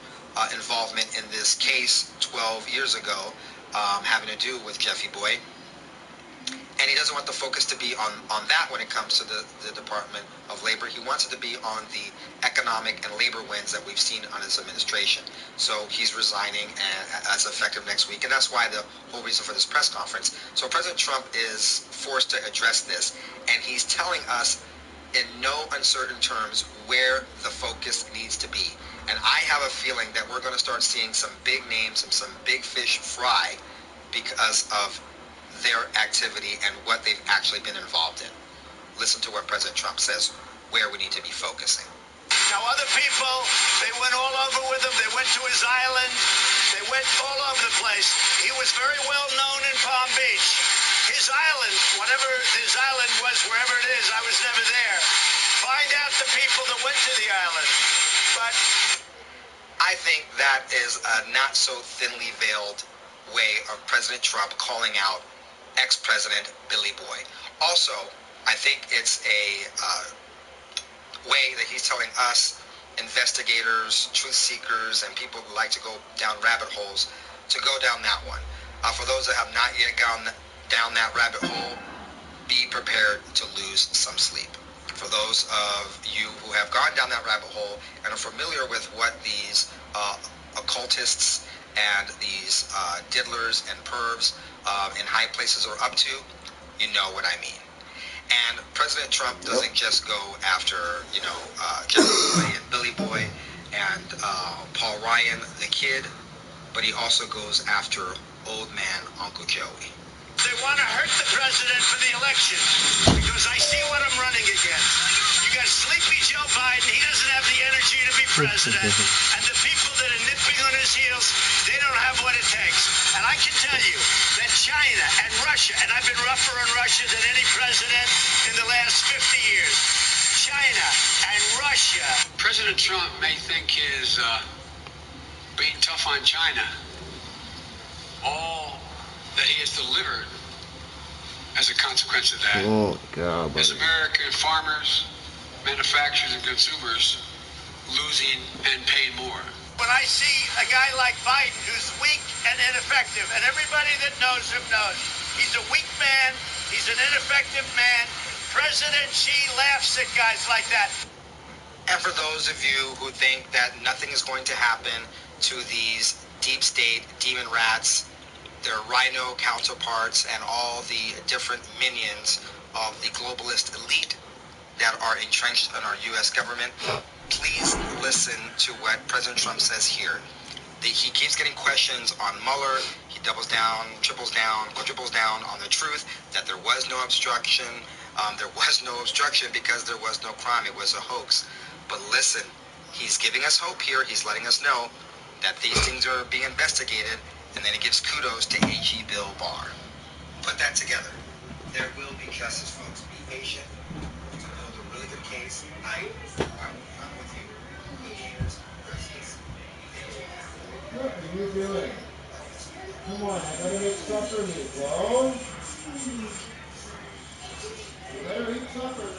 involvement in this case 12 years ago having to do with Jeffy Boy. And he doesn't want the focus to be on that when it comes to the Department of Labor. He wants it to be on the economic and labor wins that we've seen on his administration. So he's resigning as effective next week, and that's why the whole reason for this press conference. So President Trump is forced to address this, and he's telling us in no uncertain terms where the focus needs to be. And I have a feeling that we're going to start seeing some big names and some big fish fry because of their activity and what they've actually been involved in. Listen to what President Trump says, where we need to be focusing. Now, other people, they went all over with him. They went to his island. They went all over the place. He was very well known in Palm Beach. His island, whatever his island was, wherever it is, I was never there. Find out the people that went to the island. But I think that is a not so thinly veiled way of President Trump calling out ex-president Billy Boy. Also, I think it's a way that he's telling us, investigators, truth seekers, and people who like to go down rabbit holes, to go down that one. For those that have not yet gone down that rabbit hole, be prepared to lose some sleep. For those of you who have gone down that rabbit hole and are familiar with what these occultists and these diddlers and pervs in high places are up to, you know what I mean. And President Trump doesn't just go after, Jeffy Boy and Billy Boy and Paul Ryan, the kid, but he also goes after old man Uncle Joey. they want to hurt the president for the election because I see what I'm running against. You got sleepy Joe Biden. He doesn't have the energy to be president. And the people that are nipping on his heels, they don't have what it takes. And I can tell you that China and Russia, and I've been rougher on Russia than any president in the last 50 years. China and Russia. President Trump may think his being tough on China, all that he has delivered as a consequence of that God, is American farmers, manufacturers, and consumers losing and paying more. When I see a guy like Biden who's weak and ineffective, and everybody that knows him knows, he's a weak man, he's an ineffective man. President Xi laughs at guys like that. And for those of you who think that nothing is going to happen to these deep state demon rats, their rhino counterparts, and all the different minions of the globalist elite that are entrenched in our U.S. government, please listen to what President Trump says here. He keeps getting questions on Mueller. He doubles down, triples down, quadruples down on the truth that there was no obstruction. There was no obstruction because there was no crime. It was a hoax. But listen, he's giving us hope here. He's letting us know that these things are being investigated, and then he gives kudos to AG Bill Barr. Put that together. There will be justice, folks. Be patient. To build a really good case. I'm with you. Mediators, justice. What are you doing? Come on, I gotta make supper meat, bro. You better eat supper.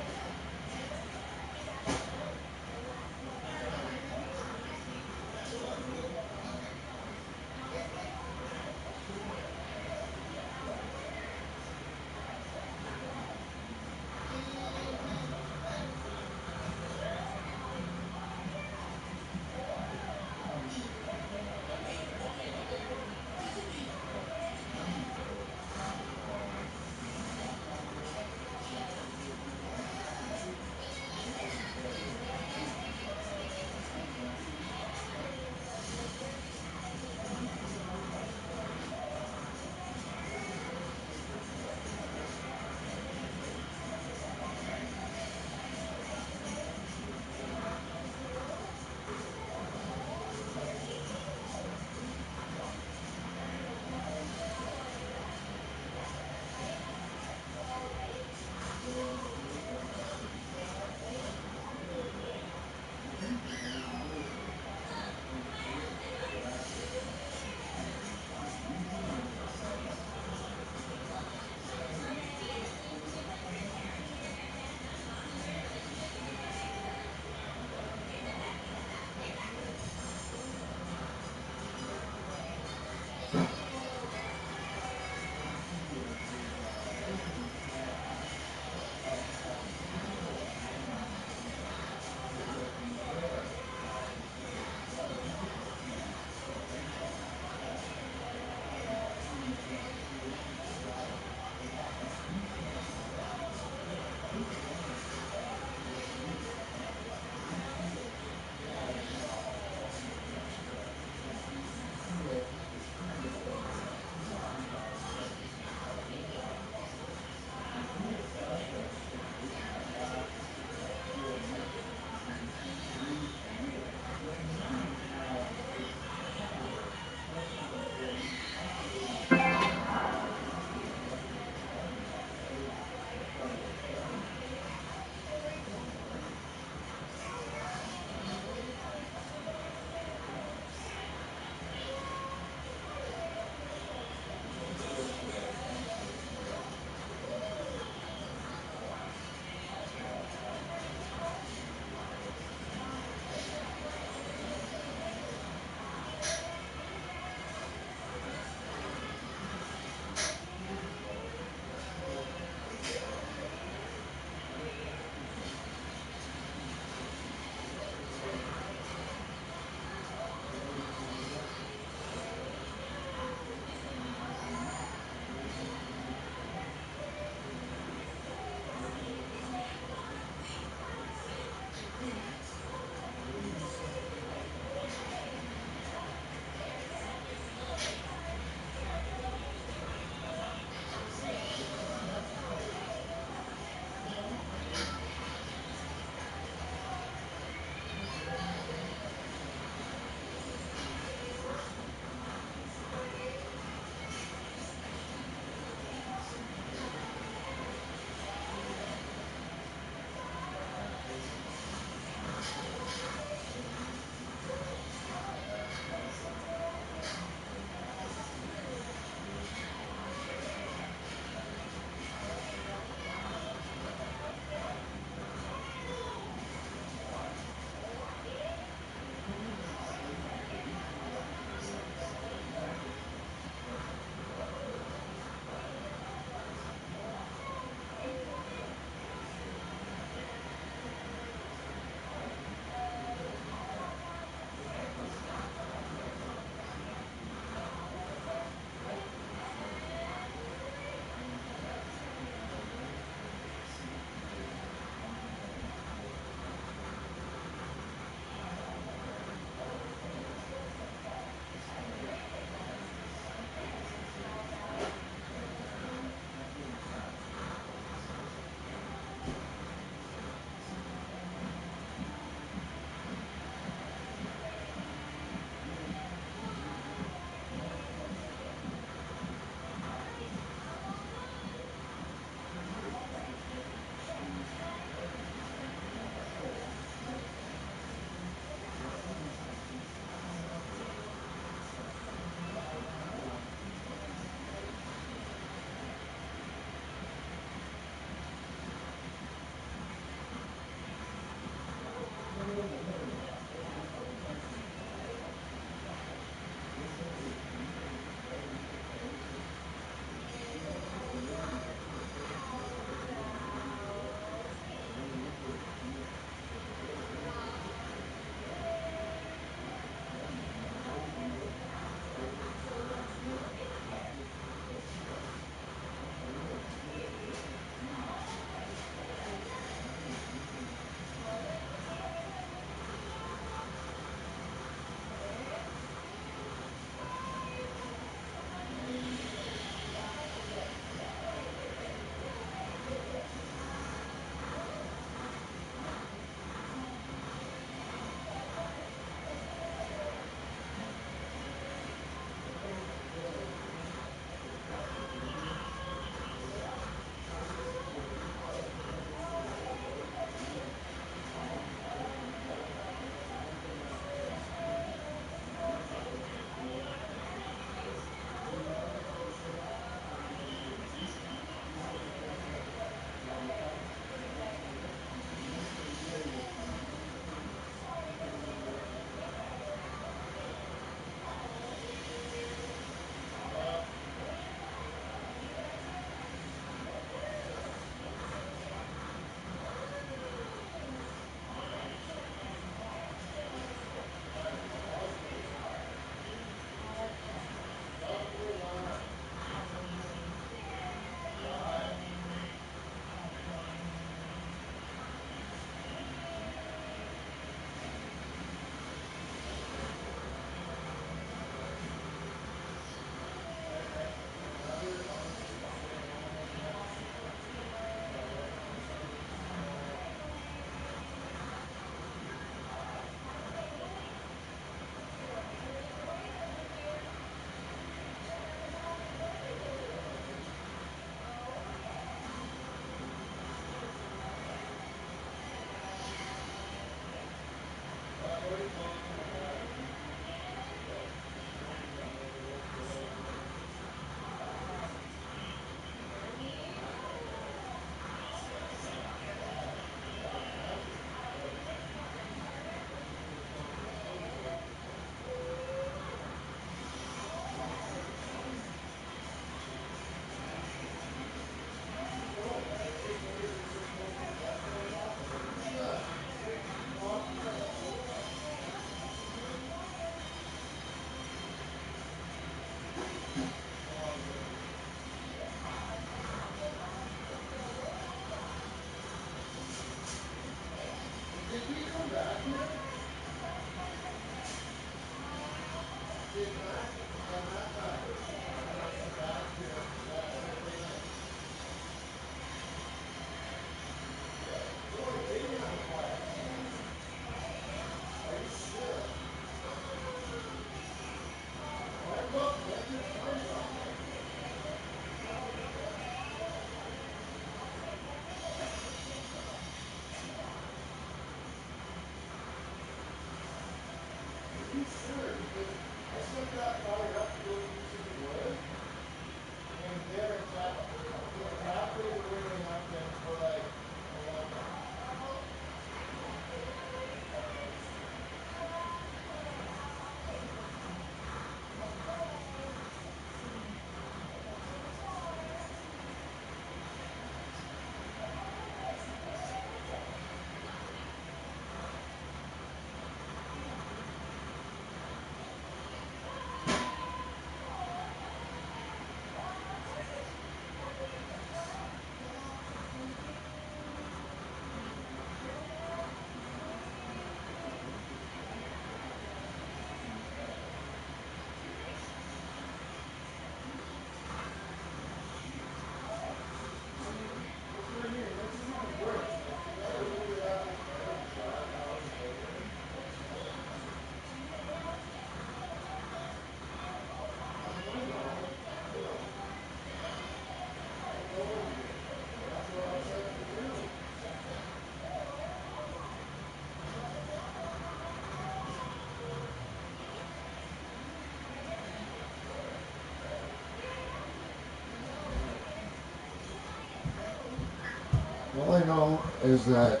All I know is that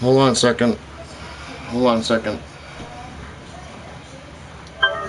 hold on a second. Hold on a second.